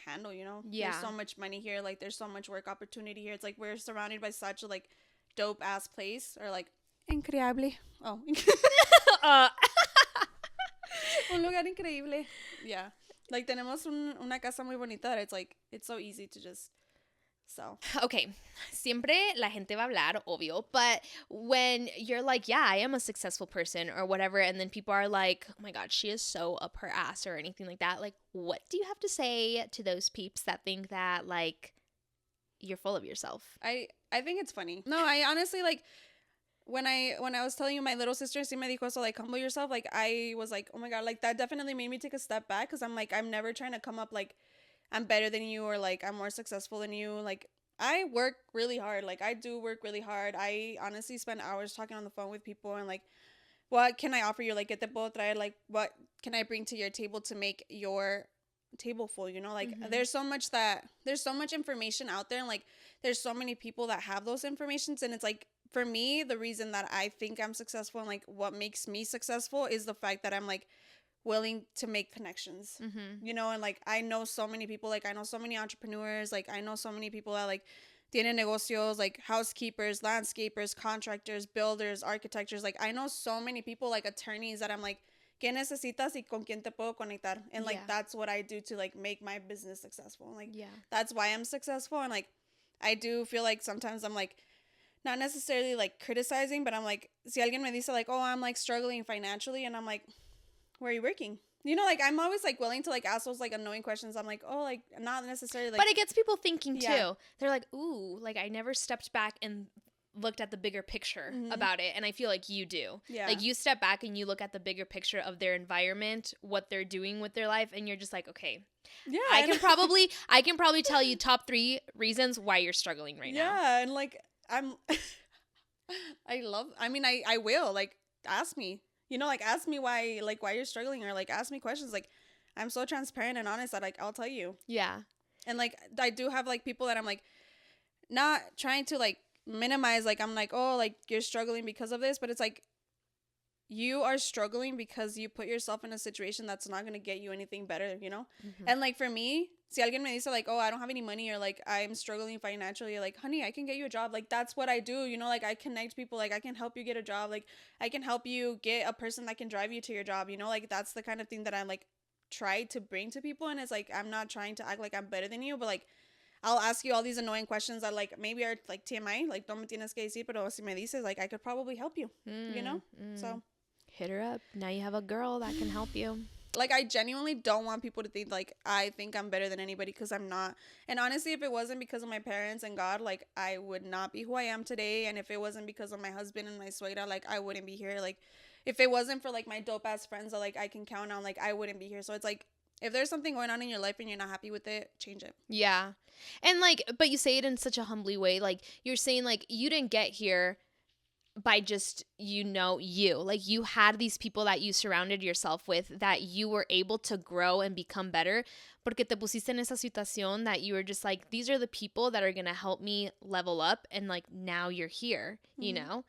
[SPEAKER 2] handle, you know?
[SPEAKER 1] Yeah.
[SPEAKER 2] There's so much money here. Like there's so much work opportunity here. It's like we're surrounded by such a like dope ass place, or like increíble. Oh. Un lugar increíble. Yeah. Like tenemos una casa muy bonita that it's like it's so easy to just sell.
[SPEAKER 1] Okay, siempre la gente va a hablar, obvio, but when you're like, yeah, I am a successful person or whatever, and then people are like, oh my God, she is so up her ass or anything like that, like, what do you have to say to those peeps that think that, like, you're full of yourself?
[SPEAKER 2] I think it's funny. No, I honestly, like, when I was telling you my little sister, sí me dijo, so like, humble yourself, like, I was like, oh my God, like, that definitely made me take a step back, because I'm like, I'm never trying to come up like I'm better than you, or like I'm more successful than you. Like I work really hard. Like I do work really hard. I honestly spend hours talking on the phone with people, and like, what can I offer you? Like, ¿qué te puedo traer? Like, what can I bring to your table to make your table full? You know, like there's so much information out there, and like there's so many people that have those informations, and it's like, for me, the reason that I think I'm successful and like what makes me successful is the fact that I'm like willing to make connections, you know, and like I know so many people, like I know so many entrepreneurs, like I know so many people that like tienen negocios, like housekeepers, landscapers, contractors, builders, architects, like I know so many people, like attorneys, that I'm like, ¿qué necesitas y con quién te puedo conectar? And like that's what I do to like make my business successful. And, like that's why I'm successful. And like I do feel like sometimes I'm like not necessarily like criticizing, but I'm like, si alguien me dice like, oh, I'm like struggling financially, and I'm like, where are you working? You know, like I'm always like willing to like ask those like annoying questions. I'm like, oh, like not necessarily like,
[SPEAKER 1] but it gets people thinking too. They're like, ooh, like I never stepped back and looked at the bigger picture about it, and I feel like you do. Like you step back and you look at the bigger picture of their environment, what they're doing with their life, and you're just like, okay, I can probably tell you top 3 reasons why you're struggling right now.
[SPEAKER 2] Yeah, and like I will, like, ask me. You know, like, ask me why you're struggling, or, like, ask me questions. Like, I'm so transparent and honest that, like, I'll tell you.
[SPEAKER 1] Yeah.
[SPEAKER 2] And, like, I do have, like, people that I'm, like, not trying to, like, minimize. Like, I'm, like, oh, like, you're struggling because of this. But it's, like, you are struggling because you put yourself in a situation that's not going to get you anything better, you know? And, like, for me, si alguien me dice, like, oh, I don't have any money, or, like, I'm struggling financially, like, honey, I can get you a job. Like, that's what I do, you know? Like, I connect people. Like, I can help you get a job. Like, I can help you get a person that can drive you to your job, you know? Like, that's the kind of thing that I'm, like, try to bring to people. And it's, like, I'm not trying to act like I'm better than you, but, like, I'll ask you all these annoying questions that, like, maybe are, like, TMI. Like, no me tienes que decir, pero si me dices, like, I could probably help you, you know? So
[SPEAKER 1] hit her up. Now you have a girl that can help you.
[SPEAKER 2] Like, I genuinely don't want people to think, like, I think I'm better than anybody, because I'm not. And honestly, if it wasn't because of my parents and God, like, I would not be who I am today. And if it wasn't because of my husband and my suegra, like, I wouldn't be here. Like, if it wasn't for, like, my dope-ass friends that, like, I can count on, like, I wouldn't be here. So it's, like, if there's something going on in your life and you're not happy with it, change it.
[SPEAKER 1] Yeah. And, like, but you say it in such a humbly way. Like, you're saying, like, you didn't get here by just, you know, you. Like, you had these people that you surrounded yourself with, that you were able to grow and become better, porque te pusiste en esa situación that you were just like, these are the people that are going to help me level up, and, like, now you're here, you know?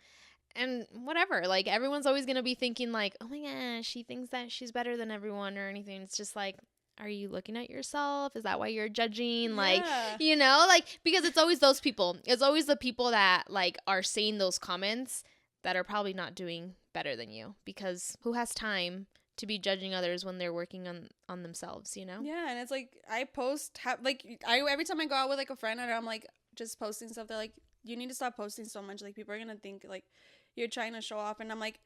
[SPEAKER 1] And whatever, like, everyone's always going to be thinking, like, oh my gosh, she thinks that she's better than everyone or anything. It's just like, are you looking at yourself? Is that why you're judging? Like, you know, like, because it's always those people. It's always the people that, like, are saying those comments that are probably not doing better than you, because who has time to be judging others when they're working on themselves, you know?
[SPEAKER 2] Yeah, and it's like, I post, every time I go out with, like, a friend, and I'm, like, just posting stuff, they're like, you need to stop posting so much. Like, people are going to think, like, you're trying to show off. And I'm like,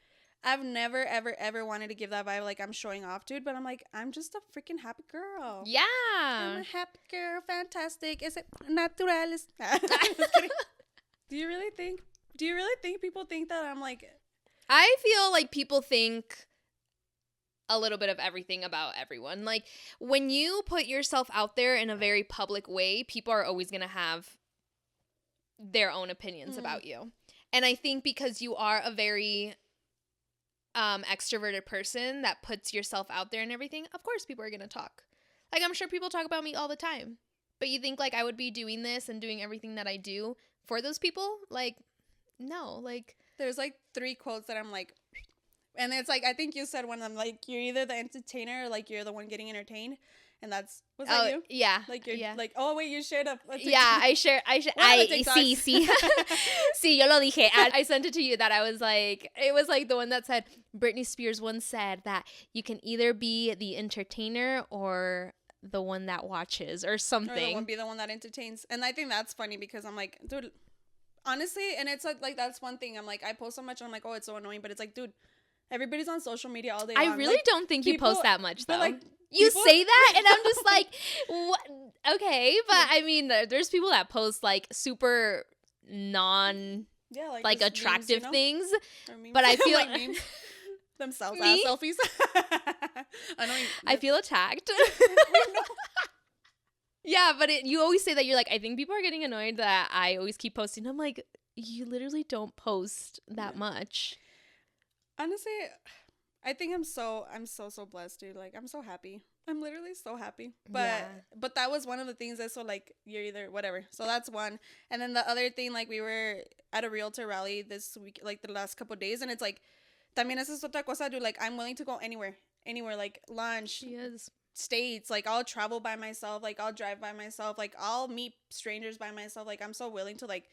[SPEAKER 2] I've never, ever, ever wanted to give that vibe, like, I'm showing off, dude. But I'm like, I'm just a freaking happy girl.
[SPEAKER 1] Yeah.
[SPEAKER 2] I'm a happy girl. Fantastic. Is it natural? Do you really think people think that I'm, like...
[SPEAKER 1] I feel like people think a little bit of everything about everyone. Like, when you put yourself out there in a very public way, people are always going to have their own opinions about you. And I think because you are a very extroverted person that puts yourself out there and everything, of course people are going to talk. Like, I'm sure people talk about me all the time. But you think, like, I would be doing this and doing everything that I do for those people? Like, no. Like,
[SPEAKER 2] there's, like, 3 quotes that I'm, like, and it's, like, I think you said one of them, like, you're either the entertainer or, like, you're the one getting entertained. And was that you?
[SPEAKER 1] Yeah.
[SPEAKER 2] Like, you're, like, oh, wait, you shared a TikTok.
[SPEAKER 1] Yeah, I sí, sí, yo lo dije. I sent it to you that I was like, it was like the one that said, Britney Spears once said that you can either be the entertainer or the one that watches or something.
[SPEAKER 2] Or be the one that entertains. And I think that's funny because I'm like, dude, honestly, and it's like that's one thing. I'm like, I post so much and I'm like, oh, it's so annoying. But it's like, dude, everybody's on social media all day long.
[SPEAKER 1] I really don't think you post that much, though.
[SPEAKER 2] Like,
[SPEAKER 1] you say that, and I'm just like, what? Okay, but I mean, there's people that post, like, super like attractive
[SPEAKER 2] memes,
[SPEAKER 1] things. But I feel
[SPEAKER 2] like memes themselves as selfies.
[SPEAKER 1] I feel attacked. Yeah, but you always say that. You're like, I think people are getting annoyed that I always keep posting. I'm like, you literally don't post that much.
[SPEAKER 2] Honestly, I think I'm so blessed, dude. Like, I'm so happy. I'm literally so happy. But that was one of the things that, so, like, you're either whatever. So that's one. And then the other thing, like, we were at a realtor rally this week, like, the last couple of days, and it's like, también esa es otra cosa, dude. Like, I'm willing to go anywhere, like, lunch, states. Like, I'll travel by myself. Like, I'll drive by myself. Like, I'll meet strangers by myself. Like, I'm so willing to, like,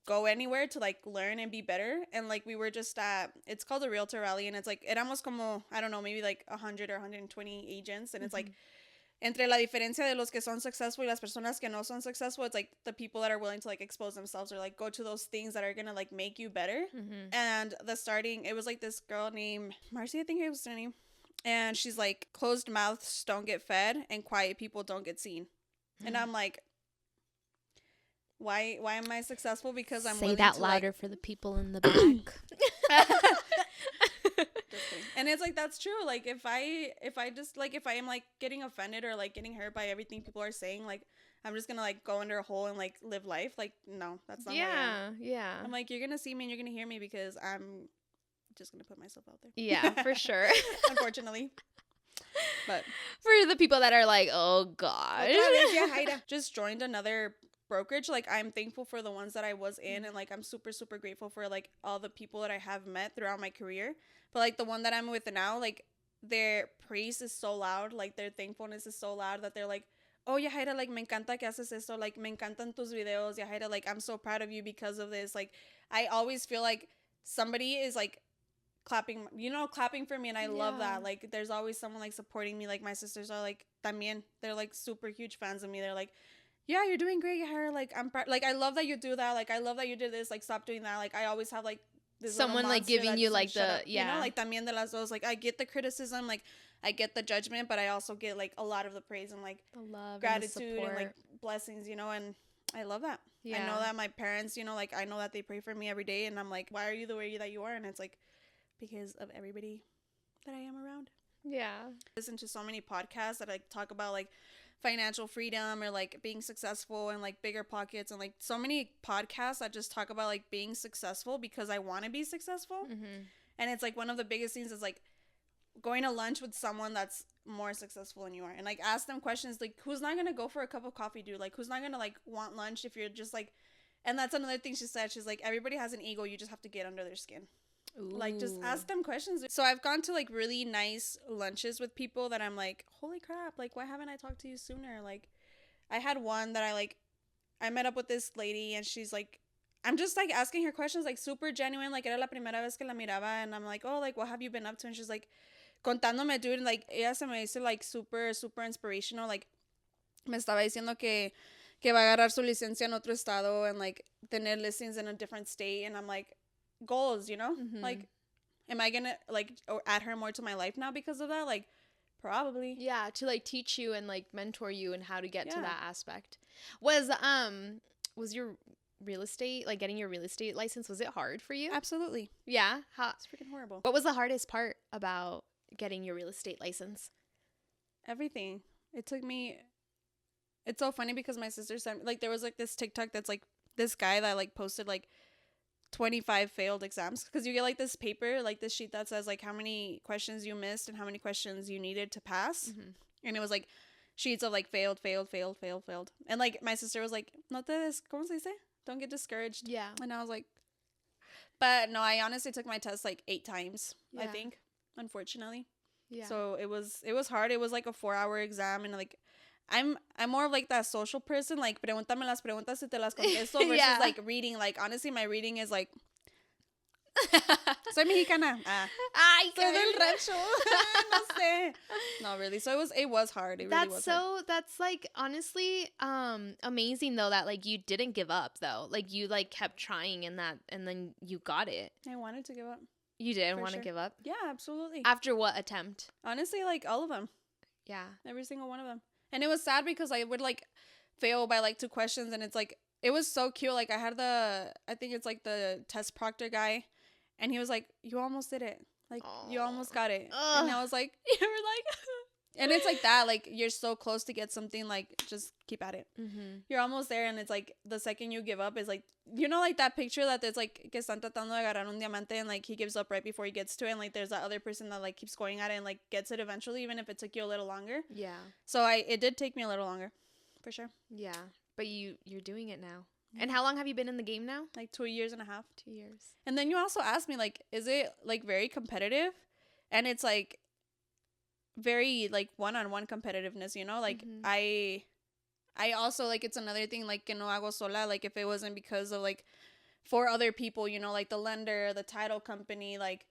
[SPEAKER 2] go anywhere to, like, learn and be better. And, like, we were just at, it's called a realtor rally, and it's like, éramos como, I don't know, maybe like 100 or 120 agents, and it's like, entre la diferencia de los que son successful y las personas que no son successful, it's like the people that are willing to, like, expose themselves or, like, go to those things that are gonna, like, make you better. And it was like this girl named Marcy, I think it was her name, and she's like, closed mouths don't get fed and quiet people don't get seen. And I'm like, why am I successful? Because I'm
[SPEAKER 1] say that louder, like, for the people in the back.
[SPEAKER 2] And it's like, that's true. Like, if I am, like, getting offended or, like, getting hurt by everything people are saying, like, I'm just gonna, like, go under a hole and, like, live life. Like, no, that's not what I am. Yeah. I'm like, you're gonna see me and you're gonna hear me because I'm just gonna put myself out there.
[SPEAKER 1] Yeah, for sure.
[SPEAKER 2] Unfortunately. But
[SPEAKER 1] for the people that are like, oh god,
[SPEAKER 2] Yajaira just joined another brokerage. Like, I'm thankful for the ones that I was in, and, like, I'm super grateful for, like, all the people that I have met throughout my career. But, like, the one that I'm with now, like, their praise is so loud, like, their thankfulness is so loud that they're like, oh, Yajaira, like, me encanta que haces esto, like, me encantan tus videos, Yajaira, like, I'm so proud of you because of this. Like, I always feel like somebody is, like, clapping for me, and I love that. Like, there's always someone, like, supporting me. Like, my sisters are, like, también, they're, like, super huge fans of me. They're like, yeah, you're doing great, Yajaira. Like, I'm proud. Like, I love that you do that. Like, I love that you did this. Like, stop doing that. Like, I always have, like, this
[SPEAKER 1] someone, like, giving you, like, the,
[SPEAKER 2] you know, like, también de las dos. Like, I get the criticism, like, I get the judgment, but I also get, like, a lot of the praise and, like,
[SPEAKER 1] the love,
[SPEAKER 2] gratitude,
[SPEAKER 1] and
[SPEAKER 2] like, blessings, you know, and I love that.
[SPEAKER 1] Yeah.
[SPEAKER 2] I know that my parents, you know, like, I know that they pray for me every day, and I'm like, why are you the way that you are? And it's like, because of everybody that I am around.
[SPEAKER 1] Yeah.
[SPEAKER 2] I listen to so many podcasts that, like, talk about, like, financial freedom or, like, being successful and, like, bigger pockets, and, like, so many podcasts that just talk about, like, being successful because I want to be successful. And it's like, one of the biggest things is, like, going to lunch with someone that's more successful than you are, and, like, ask them questions. Like, who's not gonna go for a cup of coffee, dude? Like, who's not gonna, like, want lunch if you're just, like, and that's another thing she said. She's like, everybody has an ego, you just have to get under their skin. Ooh. Like, just ask them questions. So I've gone to, like, really nice lunches with people that I'm like, holy crap, like, why haven't I talked to you sooner? Like, I had one that I met up with this lady, and she's like, I'm just, like, asking her questions, like, super genuine. Like, era la primera vez que la miraba, and I'm like, oh, like, what have you been up to? And she's like, contándome, dude, and, like, ella se me dice, like, super inspirational. Like, me estaba diciendo que va a agarrar su licencia en otro estado and, like, tener listings in a different state. And I'm like, goals, you know? Like, am I gonna, like, add her more to my life now because of that? Like, probably.
[SPEAKER 1] Yeah, to, like, teach you and, like, mentor you and how to get to that aspect. Was your real estate, like, getting your real estate license, was it hard for you?
[SPEAKER 2] Absolutely.
[SPEAKER 1] Yeah?
[SPEAKER 2] It's freaking horrible.
[SPEAKER 1] What was the hardest part about getting your real estate license?
[SPEAKER 2] Everything. It took me. It's so funny because my sister sent, like, there was like this TikTok that's like this guy that like posted like 25 failed exams, because you get like this paper, like this sheet that says like how many questions you missed and how many questions you needed to pass. And it was like sheets of like failed, and like my sister was like, no te des, ¿cómo se dice? Don't get discouraged.
[SPEAKER 1] Yeah.
[SPEAKER 2] And I was like, but no, I honestly took my test like 8 times, I think, unfortunately.
[SPEAKER 1] Yeah.
[SPEAKER 2] So it was hard. It was like a 4-hour exam, and like I'm more of like that social person, like pregúntame las preguntas y te las contesto, versus like reading. Like honestly, my reading is like soy mexicana.
[SPEAKER 1] Ay,
[SPEAKER 2] soy del rancho. No sé. No, really. So it was hard. It really was hard.
[SPEAKER 1] That's like honestly amazing though that like you didn't give up though. Like you like kept trying and then you got it.
[SPEAKER 2] I wanted to give up.
[SPEAKER 1] You didn't want to give up?
[SPEAKER 2] Yeah, absolutely.
[SPEAKER 1] After what attempt?
[SPEAKER 2] Honestly, like all of them.
[SPEAKER 1] Yeah.
[SPEAKER 2] Every single one of them. And it was sad because I would like fail by like 2 questions, and it's like it was so cute. Like I had I think it's like the test proctor guy, and he was like, "You almost did it. Like you almost got it." And I was like,
[SPEAKER 1] you were like
[SPEAKER 2] and it's like that, like you're so close to get something, like just keep at it. You're almost there, and it's like the second you give up is like, you know, like that picture that there's like que están tratando de agarrar un diamante, and like he gives up right before he gets to it, and like there's that other person that like keeps going at it and like gets it eventually, even if it took you a little longer.
[SPEAKER 1] Yeah.
[SPEAKER 2] So it did take me a little longer, for sure.
[SPEAKER 1] Yeah, but you're doing it now. And how long have you been in the game now?
[SPEAKER 2] Like 2.5 years.
[SPEAKER 1] 2 years.
[SPEAKER 2] And then you also asked me, like, is it like very competitive? And it's like very like one-on-one competitiveness, you know? Like I also, like, it's another thing, like, que no hago sola. Like, if it wasn't because of like 4 other people, you know, like the lender, the title company, like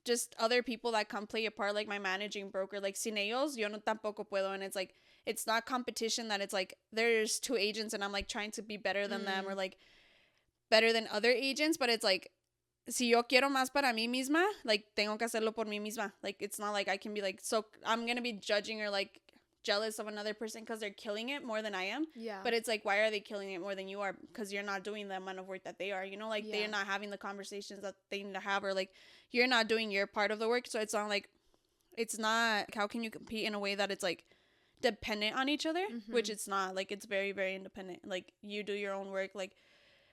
[SPEAKER 2] just other people that come play a part, like my managing broker, like sin ellos yo no tampoco puedo. And it's like, it's not competition that it's like there's 2 agents and I'm like trying to be better than them or like better than other agents, but it's like, si yo quiero más para mí misma, like tengo que hacerlo por mí misma. Like it's not like I can be like, so I'm gonna be judging or like jealous of another person because they're killing it more than I am.
[SPEAKER 1] Yeah.
[SPEAKER 2] But it's like, why are they killing it more than you are? Because you're not doing the amount of work that they are, you know, like they're not having the conversations that they need to have, or like you're not doing your part of the work. So it's not like, it's not, how can you compete in a way that it's like dependent on each other, which it's not. Like it's very, very independent. Like you do your own work. Like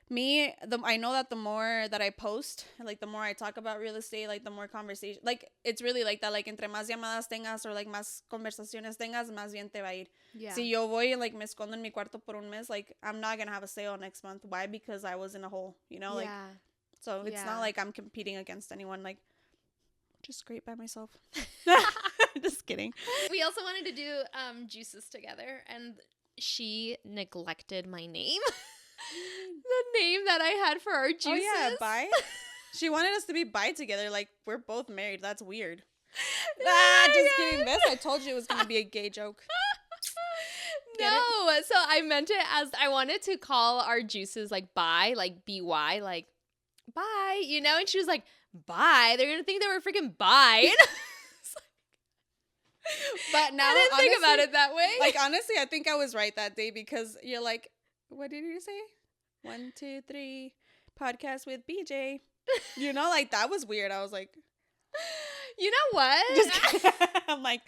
[SPEAKER 2] me, I know that the more that I post, like the more I talk about real estate, like the more conversation, like it's really like that. Like entre más llamadas tengas or like más conversaciones tengas, más bien te va a ir.
[SPEAKER 1] Yeah.
[SPEAKER 2] Si yo voy and like me escondo en mi cuarto por un mes, like I'm not gonna have a sale next month. Why? Because I was in a hole, you know. Like so it's not like I'm competing against anyone. Like just great by myself. Just kidding.
[SPEAKER 1] We also wanted to do juices together, and she neglected my name. The name that I had for our juices.
[SPEAKER 2] Oh yeah, bye. She wanted us to be bi together. Like we're both married. That's weird. Just kidding. This I told you it was gonna be a gay joke.
[SPEAKER 1] No, so I meant it as I wanted to call our juices like bi, like BY, like bye, you know. And she was like, bye. They're gonna think that we're freaking bi.
[SPEAKER 2] But now
[SPEAKER 1] I didn't
[SPEAKER 2] honestly,
[SPEAKER 1] think about it that way.
[SPEAKER 2] Like honestly, I think I was right that day, because you're like, what did you say? 1, 2, 3 podcast with BJ. You know, like that was weird. I was like,
[SPEAKER 1] you know what?
[SPEAKER 2] Just I'm like,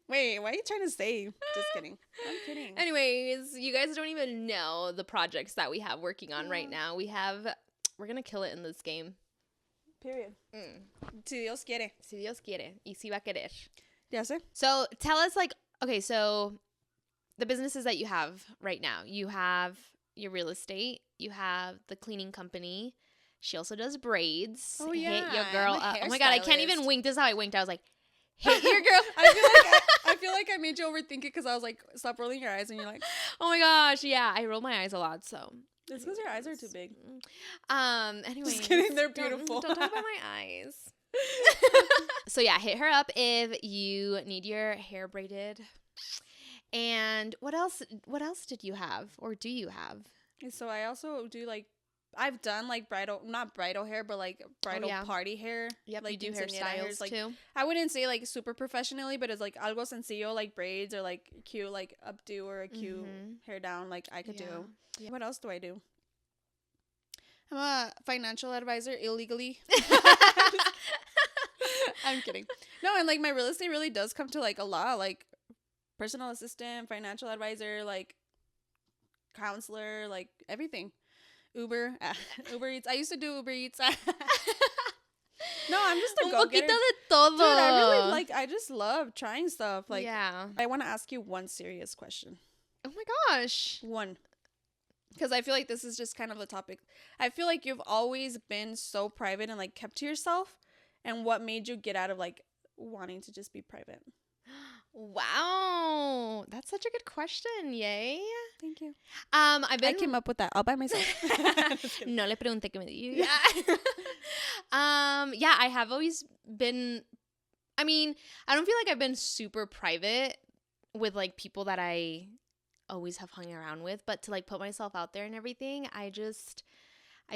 [SPEAKER 2] wait, what are you trying to say? Just kidding. I'm kidding.
[SPEAKER 1] Anyways, you guys don't even know the projects that we have working on right now. We're gonna kill it in this game.
[SPEAKER 2] Period. Si Dios quiere.
[SPEAKER 1] Si Dios quiere. Y si va a querer.
[SPEAKER 2] Ya sé.
[SPEAKER 1] So tell us, like, okay, so the businesses that you have right now. You have your real estate. You have the cleaning company. She also does braids.
[SPEAKER 2] Oh,
[SPEAKER 1] Hit
[SPEAKER 2] yeah.
[SPEAKER 1] your girl
[SPEAKER 2] I'm a
[SPEAKER 1] up. Oh my God, I can't
[SPEAKER 2] hairstylist.
[SPEAKER 1] even wink. This is how I winked. I was like, hit your girl.
[SPEAKER 2] I feel like I made you overthink it, because I was like, stop rolling your eyes, and you're like,
[SPEAKER 1] Oh my gosh, yeah. I roll my eyes a lot, so.
[SPEAKER 2] it's because your eyes are too big.
[SPEAKER 1] Anyways.
[SPEAKER 2] Just kidding. They're beautiful.
[SPEAKER 1] Don't talk about my eyes. So yeah, hit her up if you need your hair braided. And what else did you have, or do you have?
[SPEAKER 2] So I also do like, I've done like not bridal hair, but like bridal party hair.
[SPEAKER 1] Yep,
[SPEAKER 2] like
[SPEAKER 1] you do
[SPEAKER 2] quinceañera
[SPEAKER 1] hairstyles
[SPEAKER 2] hairs, like,
[SPEAKER 1] too.
[SPEAKER 2] I wouldn't say like super professionally, but it's like algo sencillo, like braids or like cute like updo or a cute hair down, like I could do. Yeah. What else do I do? I'm a financial advisor illegally. I'm kidding. No, and like my real estate really does come to like a lot, like personal assistant, financial advisor, like counselor, like everything. Uber, Uber Eats. I used to do Uber Eats. No, I'm just a
[SPEAKER 1] Un
[SPEAKER 2] go-getter.
[SPEAKER 1] poquito de todo.
[SPEAKER 2] Dude, I really like, I just love trying stuff. Like,
[SPEAKER 1] yeah.
[SPEAKER 2] I want to ask you one serious question.
[SPEAKER 1] Oh my gosh.
[SPEAKER 2] One. Because I feel like this is just kind of a topic. I feel like you've always been so private and like kept to yourself. And what made you get out of like wanting to just be private?
[SPEAKER 1] Wow. That's such a good question. Yay.
[SPEAKER 2] Thank you.
[SPEAKER 1] I
[SPEAKER 2] came up with that all by myself.
[SPEAKER 1] No le pregunté que me diga. Yeah, I have always been, I mean, I don't feel like I've been super private with like people that I always have hung around with, but to like put myself out there and everything, I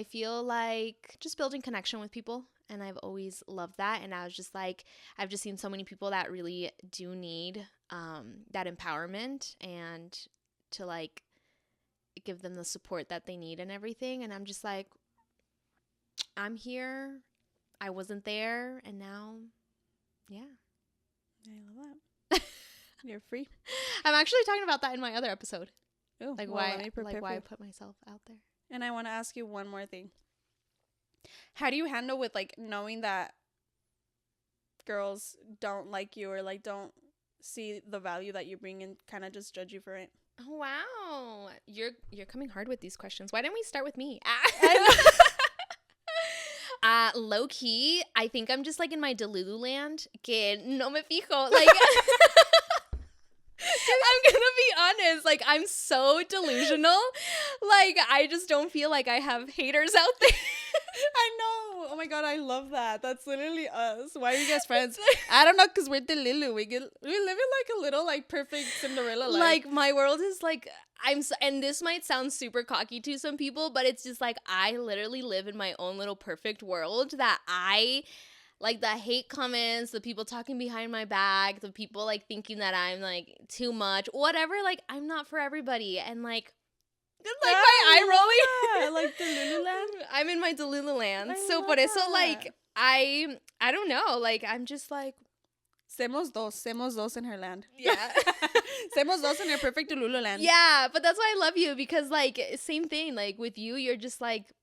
[SPEAKER 1] feel like just building connection with people, and I've always loved that. And I was just like, I've just seen so many people that really do need that empowerment and to like give them the support that they need and everything. And I'm just like, I'm here. I wasn't there, and now, yeah.
[SPEAKER 2] I love that. You're free.
[SPEAKER 1] I'm actually talking about that in my other episode.
[SPEAKER 2] Ooh,
[SPEAKER 1] Like
[SPEAKER 2] well,
[SPEAKER 1] why I put myself out there.
[SPEAKER 2] And I want to ask you one more thing. How do you handle with like knowing that girls don't like you or like don't see the value that you bring and kind of just judge you for it?
[SPEAKER 1] Oh, wow. You're coming hard with these questions. Why didn't we start with me? Low key, I think I'm just like in my Delulu land. Que no me fijo. Like, I'm gonna be honest. Like, I'm so delusional. Like, I just don't feel like I have haters out there.
[SPEAKER 2] I know. Oh my god, I love that. That's literally us. Why are you guys friends? I don't know, cause we're Delulu. We live in like a little like perfect Cinderella life.
[SPEAKER 1] Like, my world is like, and this might sound super cocky to some people, but it's just like, I literally live in my own little perfect world that I, like, the hate comments, the people talking behind my back, the people, like, thinking that I'm, like, too much, whatever, like, I'm not for everybody, and, like my eye rolling.
[SPEAKER 2] Like Delulu land?
[SPEAKER 1] I'm in my Delulu land, so,
[SPEAKER 2] love
[SPEAKER 1] por eso,
[SPEAKER 2] that.
[SPEAKER 1] like, I don't know, like, I'm just, like,
[SPEAKER 2] Semos dos in her land.
[SPEAKER 1] yeah.
[SPEAKER 2] Semos dos in her perfect Delulu land.
[SPEAKER 1] Yeah, but that's why I love you, because, like, same thing, like, with you, you're just, like,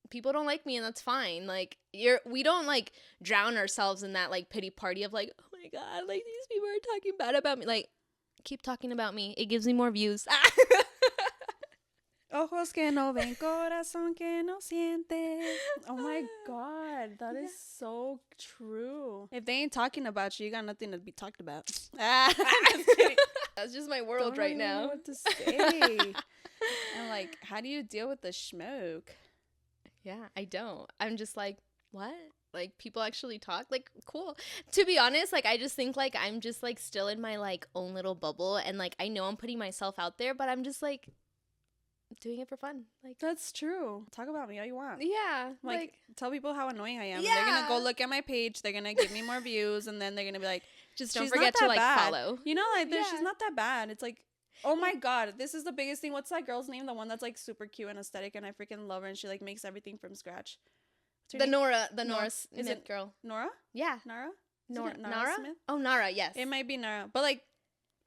[SPEAKER 1] people don't like me, and that's fine. Like, we don't, like, drown ourselves in that, like, pity party of, like, oh my god, like, these people are talking bad about me. Like, keep talking about me. It gives me more views.
[SPEAKER 2] Ojos que no ven, corazón que no siente. Oh my god, that is so true. If they ain't talking about you, you got nothing to be talked about. Just kidding.
[SPEAKER 1] That's just my world right
[SPEAKER 2] Don't know
[SPEAKER 1] now.
[SPEAKER 2] what to say. And like, how do you deal with the smoke?
[SPEAKER 1] Yeah, I don't. I'm just like, what? Like, people actually talk? Like, cool. To be honest, like, I just think, like, I'm just, like, still in my, like, own little bubble. And, like, I know I'm putting myself out there, but I'm just, like, doing it for fun. Like,
[SPEAKER 2] That's true. Talk about me all you want.
[SPEAKER 1] yeah.
[SPEAKER 2] Like, tell people how annoying I am.
[SPEAKER 1] Yeah.
[SPEAKER 2] They're gonna go look at my page. They're gonna give me more views, and then they're gonna be like,
[SPEAKER 1] just don't
[SPEAKER 2] "She's
[SPEAKER 1] forget
[SPEAKER 2] not
[SPEAKER 1] to,
[SPEAKER 2] that
[SPEAKER 1] like,
[SPEAKER 2] bad."
[SPEAKER 1] follow.
[SPEAKER 2] You know, like,
[SPEAKER 1] Yeah.
[SPEAKER 2] she's not that bad. It's like, oh my god, this is the biggest thing. What's that girl's name? The one that's like super cute and aesthetic, and I freaking love her, and she like makes everything from scratch. What's her
[SPEAKER 1] The
[SPEAKER 2] name?
[SPEAKER 1] Nora
[SPEAKER 2] Is
[SPEAKER 1] Smith
[SPEAKER 2] it
[SPEAKER 1] girl.
[SPEAKER 2] Nora?
[SPEAKER 1] Yeah.
[SPEAKER 2] Nara? Is
[SPEAKER 1] Nora?
[SPEAKER 2] it
[SPEAKER 1] Nara?
[SPEAKER 2] Smith?
[SPEAKER 1] Oh, Nara, yes.
[SPEAKER 2] It might be Nara, but like,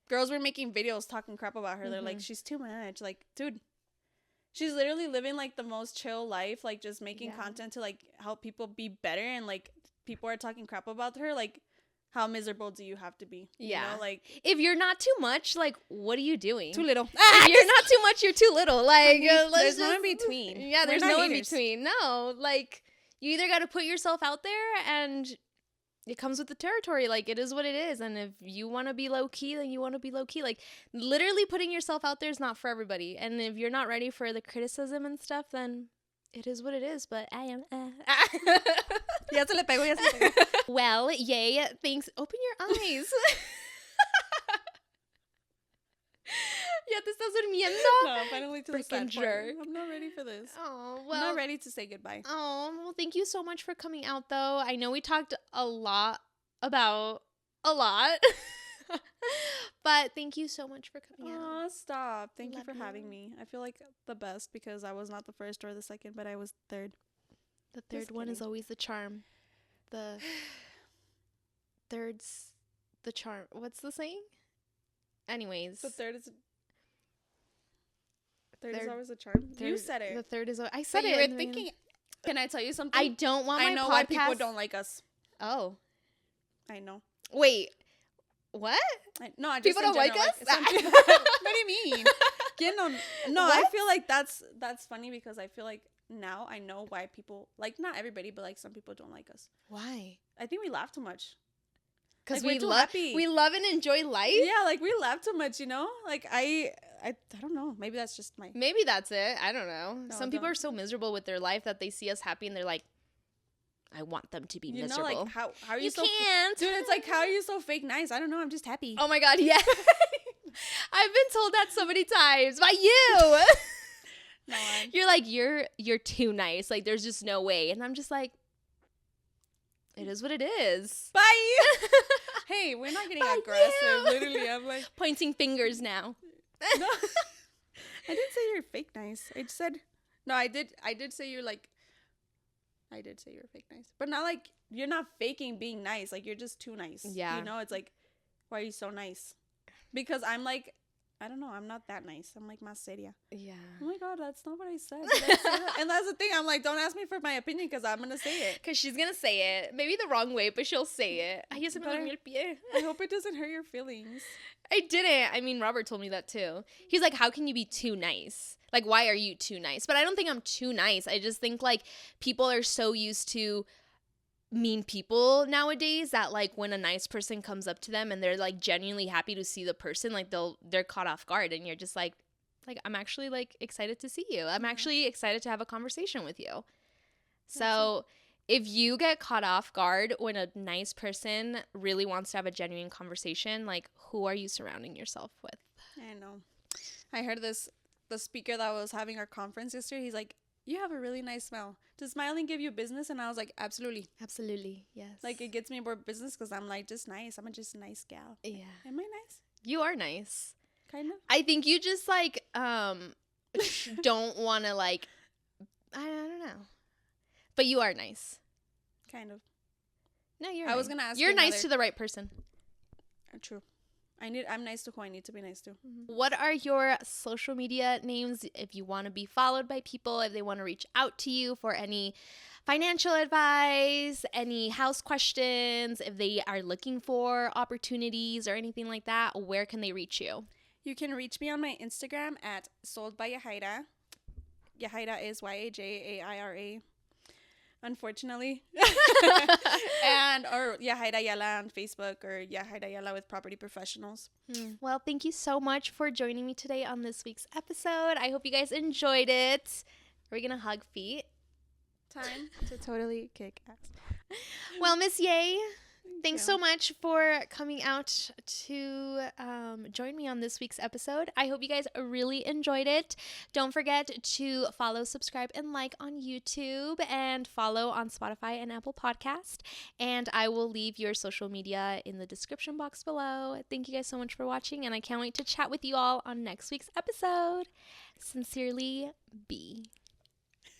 [SPEAKER 2] girls were making videos talking crap about her. They're like,
[SPEAKER 1] Mhm.
[SPEAKER 2] she's too much. Like, dude. She's literally living like the most chill life, like just making
[SPEAKER 1] Yeah.
[SPEAKER 2] content to like help people be better, and like people are talking crap about her. Like, how miserable do you have to be?
[SPEAKER 1] Yeah.
[SPEAKER 2] You know, like,
[SPEAKER 1] If you're not too much, like, what are you doing?
[SPEAKER 2] too little.
[SPEAKER 1] If you're not too much, you're too little. Like,
[SPEAKER 2] There's no in between.
[SPEAKER 1] Yeah,
[SPEAKER 2] We're
[SPEAKER 1] there's
[SPEAKER 2] not
[SPEAKER 1] no in
[SPEAKER 2] haters.
[SPEAKER 1] between. No, like, you either got to put yourself out there, and it comes with the territory. Like, it is what it is. And if you want to be low key, then you want to be low key. Like, literally putting yourself out there is not for everybody. And if you're not ready for the criticism and stuff, then it is what it is. But I am.
[SPEAKER 2] Ya se le pegó, ya se le pegó.
[SPEAKER 1] Well, yay. Thanks. Open your eyes. Ya te estás durmiendo?
[SPEAKER 2] No, finally to the sad
[SPEAKER 1] Frickin'
[SPEAKER 2] part.
[SPEAKER 1] jerk.
[SPEAKER 2] I'm not ready for this.
[SPEAKER 1] Oh,
[SPEAKER 2] I'm
[SPEAKER 1] well.
[SPEAKER 2] not ready to say goodbye.
[SPEAKER 1] Oh, well, thank you so much for coming out, though. I know we talked a lot about a lot. But thank you so much for coming out.
[SPEAKER 2] Oh, stop. Thank you
[SPEAKER 1] Love
[SPEAKER 2] for
[SPEAKER 1] you.
[SPEAKER 2] having me. I feel like the best because I was not the first or the second, but I was third.
[SPEAKER 1] The third
[SPEAKER 2] Just
[SPEAKER 1] one is
[SPEAKER 2] kidding.
[SPEAKER 1] always the charm. The third's the charm. What's the saying? Anyways.
[SPEAKER 2] The third is
[SPEAKER 1] Third-
[SPEAKER 2] always a charm. You said it.
[SPEAKER 1] The third is. I said
[SPEAKER 2] But
[SPEAKER 1] it.
[SPEAKER 2] you were
[SPEAKER 1] in the
[SPEAKER 2] thinking.
[SPEAKER 1] beginning.
[SPEAKER 2] Can I tell you something?
[SPEAKER 1] I don't want my
[SPEAKER 2] I know
[SPEAKER 1] podcast.
[SPEAKER 2] why people don't like us.
[SPEAKER 1] Oh.
[SPEAKER 2] I know.
[SPEAKER 1] Wait. What?
[SPEAKER 2] No, I just
[SPEAKER 1] People
[SPEAKER 2] in
[SPEAKER 1] don't like
[SPEAKER 2] general,
[SPEAKER 1] us?
[SPEAKER 2] some people- what do you mean? No, I
[SPEAKER 1] What?
[SPEAKER 2] feel like that's funny because I feel like now I know why people, like, not everybody, but like some people don't like us.
[SPEAKER 1] Why?
[SPEAKER 2] I think we laugh too much.
[SPEAKER 1] Because
[SPEAKER 2] Like, we're too happy.
[SPEAKER 1] we love and enjoy life.
[SPEAKER 2] Yeah, like we laugh too much, you know? Like I don't know. Maybe that's just my.
[SPEAKER 1] Maybe that's it. I don't know.
[SPEAKER 2] No,
[SPEAKER 1] Some people
[SPEAKER 2] don't.
[SPEAKER 1] are so miserable with their life that they see us happy and they're like, I want them to be
[SPEAKER 2] You
[SPEAKER 1] miserable.
[SPEAKER 2] know, like how are you,
[SPEAKER 1] You
[SPEAKER 2] so
[SPEAKER 1] can't.
[SPEAKER 2] dude? It's like, how are you so fake nice? I don't know. I'm just happy.
[SPEAKER 1] Oh my God, yeah. I've been told that so many times by you.
[SPEAKER 2] No,
[SPEAKER 1] You're like, you're too nice. Like, there's just no way. And I'm just like, it is what it is.
[SPEAKER 2] bye. Hey, we're not getting
[SPEAKER 1] Bye,
[SPEAKER 2] aggressive.
[SPEAKER 1] you.
[SPEAKER 2] Literally, I'm like,
[SPEAKER 1] Pointing fingers now.
[SPEAKER 2] no. I didn't say you're fake nice. I just said no. I did say you're like. I did say you're fake nice, but not like you're not faking being nice. Like you're just too nice.
[SPEAKER 1] Yeah.
[SPEAKER 2] You know, it's like, why are you so nice? Because I'm like, I don't know. I'm not that nice. I'm like más seria.
[SPEAKER 1] Yeah.
[SPEAKER 2] Oh my God, that's not what I said. Did I say that? And that's the thing. I'm like, don't ask me for my opinion because I'm gonna say it.
[SPEAKER 1] Because she's going to say it. Maybe the wrong way, but she'll say it. Ay, ya se me
[SPEAKER 2] But
[SPEAKER 1] durmió el pie.
[SPEAKER 2] I hope it doesn't hurt your feelings.
[SPEAKER 1] I didn't. I mean, Robert told me that too. He's like, how can you be too nice? Like, why are you too nice? But I don't think I'm too nice. I just think, like, people are so used to mean people nowadays that, like, when a nice person comes up to them and they're, like, genuinely happy to see the person, like, they're caught off guard. And you're just like, I'm actually, like, excited to see you. I'm actually excited to have a conversation with you. So if you get caught off guard when a nice person really wants to have a genuine conversation, like, who are you surrounding yourself with?
[SPEAKER 2] I know. I heard the speaker that was having our conference yesterday, he's like, you have a really nice smile. Does smiling give you business? And I was like, absolutely.
[SPEAKER 1] Absolutely, yes.
[SPEAKER 2] Like, it gets me more business because I'm like, just nice. I'm just a nice gal.
[SPEAKER 1] Yeah.
[SPEAKER 2] Am I nice?
[SPEAKER 1] You are nice.
[SPEAKER 2] Kind of.
[SPEAKER 1] I think you just, like, don't want to, like, I don't know. But you are nice.
[SPEAKER 2] Kind of.
[SPEAKER 1] No, you're
[SPEAKER 2] I
[SPEAKER 1] nice.
[SPEAKER 2] was gonna ask
[SPEAKER 1] You're
[SPEAKER 2] you
[SPEAKER 1] nice
[SPEAKER 2] another-
[SPEAKER 1] to the right person.
[SPEAKER 2] True. I'm nice to who I need to be nice to.
[SPEAKER 1] What are your social media names if you want to be followed by people, if they want to reach out to you for any financial advice, any house questions, if they are looking for opportunities or anything like that, where can they reach you?
[SPEAKER 2] You can reach me on my Instagram at sold by Yajaira. Yajaira is Yajaira. Unfortunately. And or Yajaira Yala on Facebook or Yajaira Yala with Property Professionals.
[SPEAKER 1] Well, thank you so much for joining me today on this week's episode. I hope you guys enjoyed it. Are we going to hug feet?
[SPEAKER 2] Time to totally kick ass.
[SPEAKER 1] Well, Miss Ye, thanks
[SPEAKER 2] you.
[SPEAKER 1] so much for coming out to join me on this week's episode. I hope you guys really enjoyed it. Don't forget to follow, subscribe, and like on YouTube and follow on Spotify and Apple Podcast. And I will leave your social media in the description box below. Thank you guys so much for watching, and I can't wait to chat with you all on next week's episode. Sincerely, B.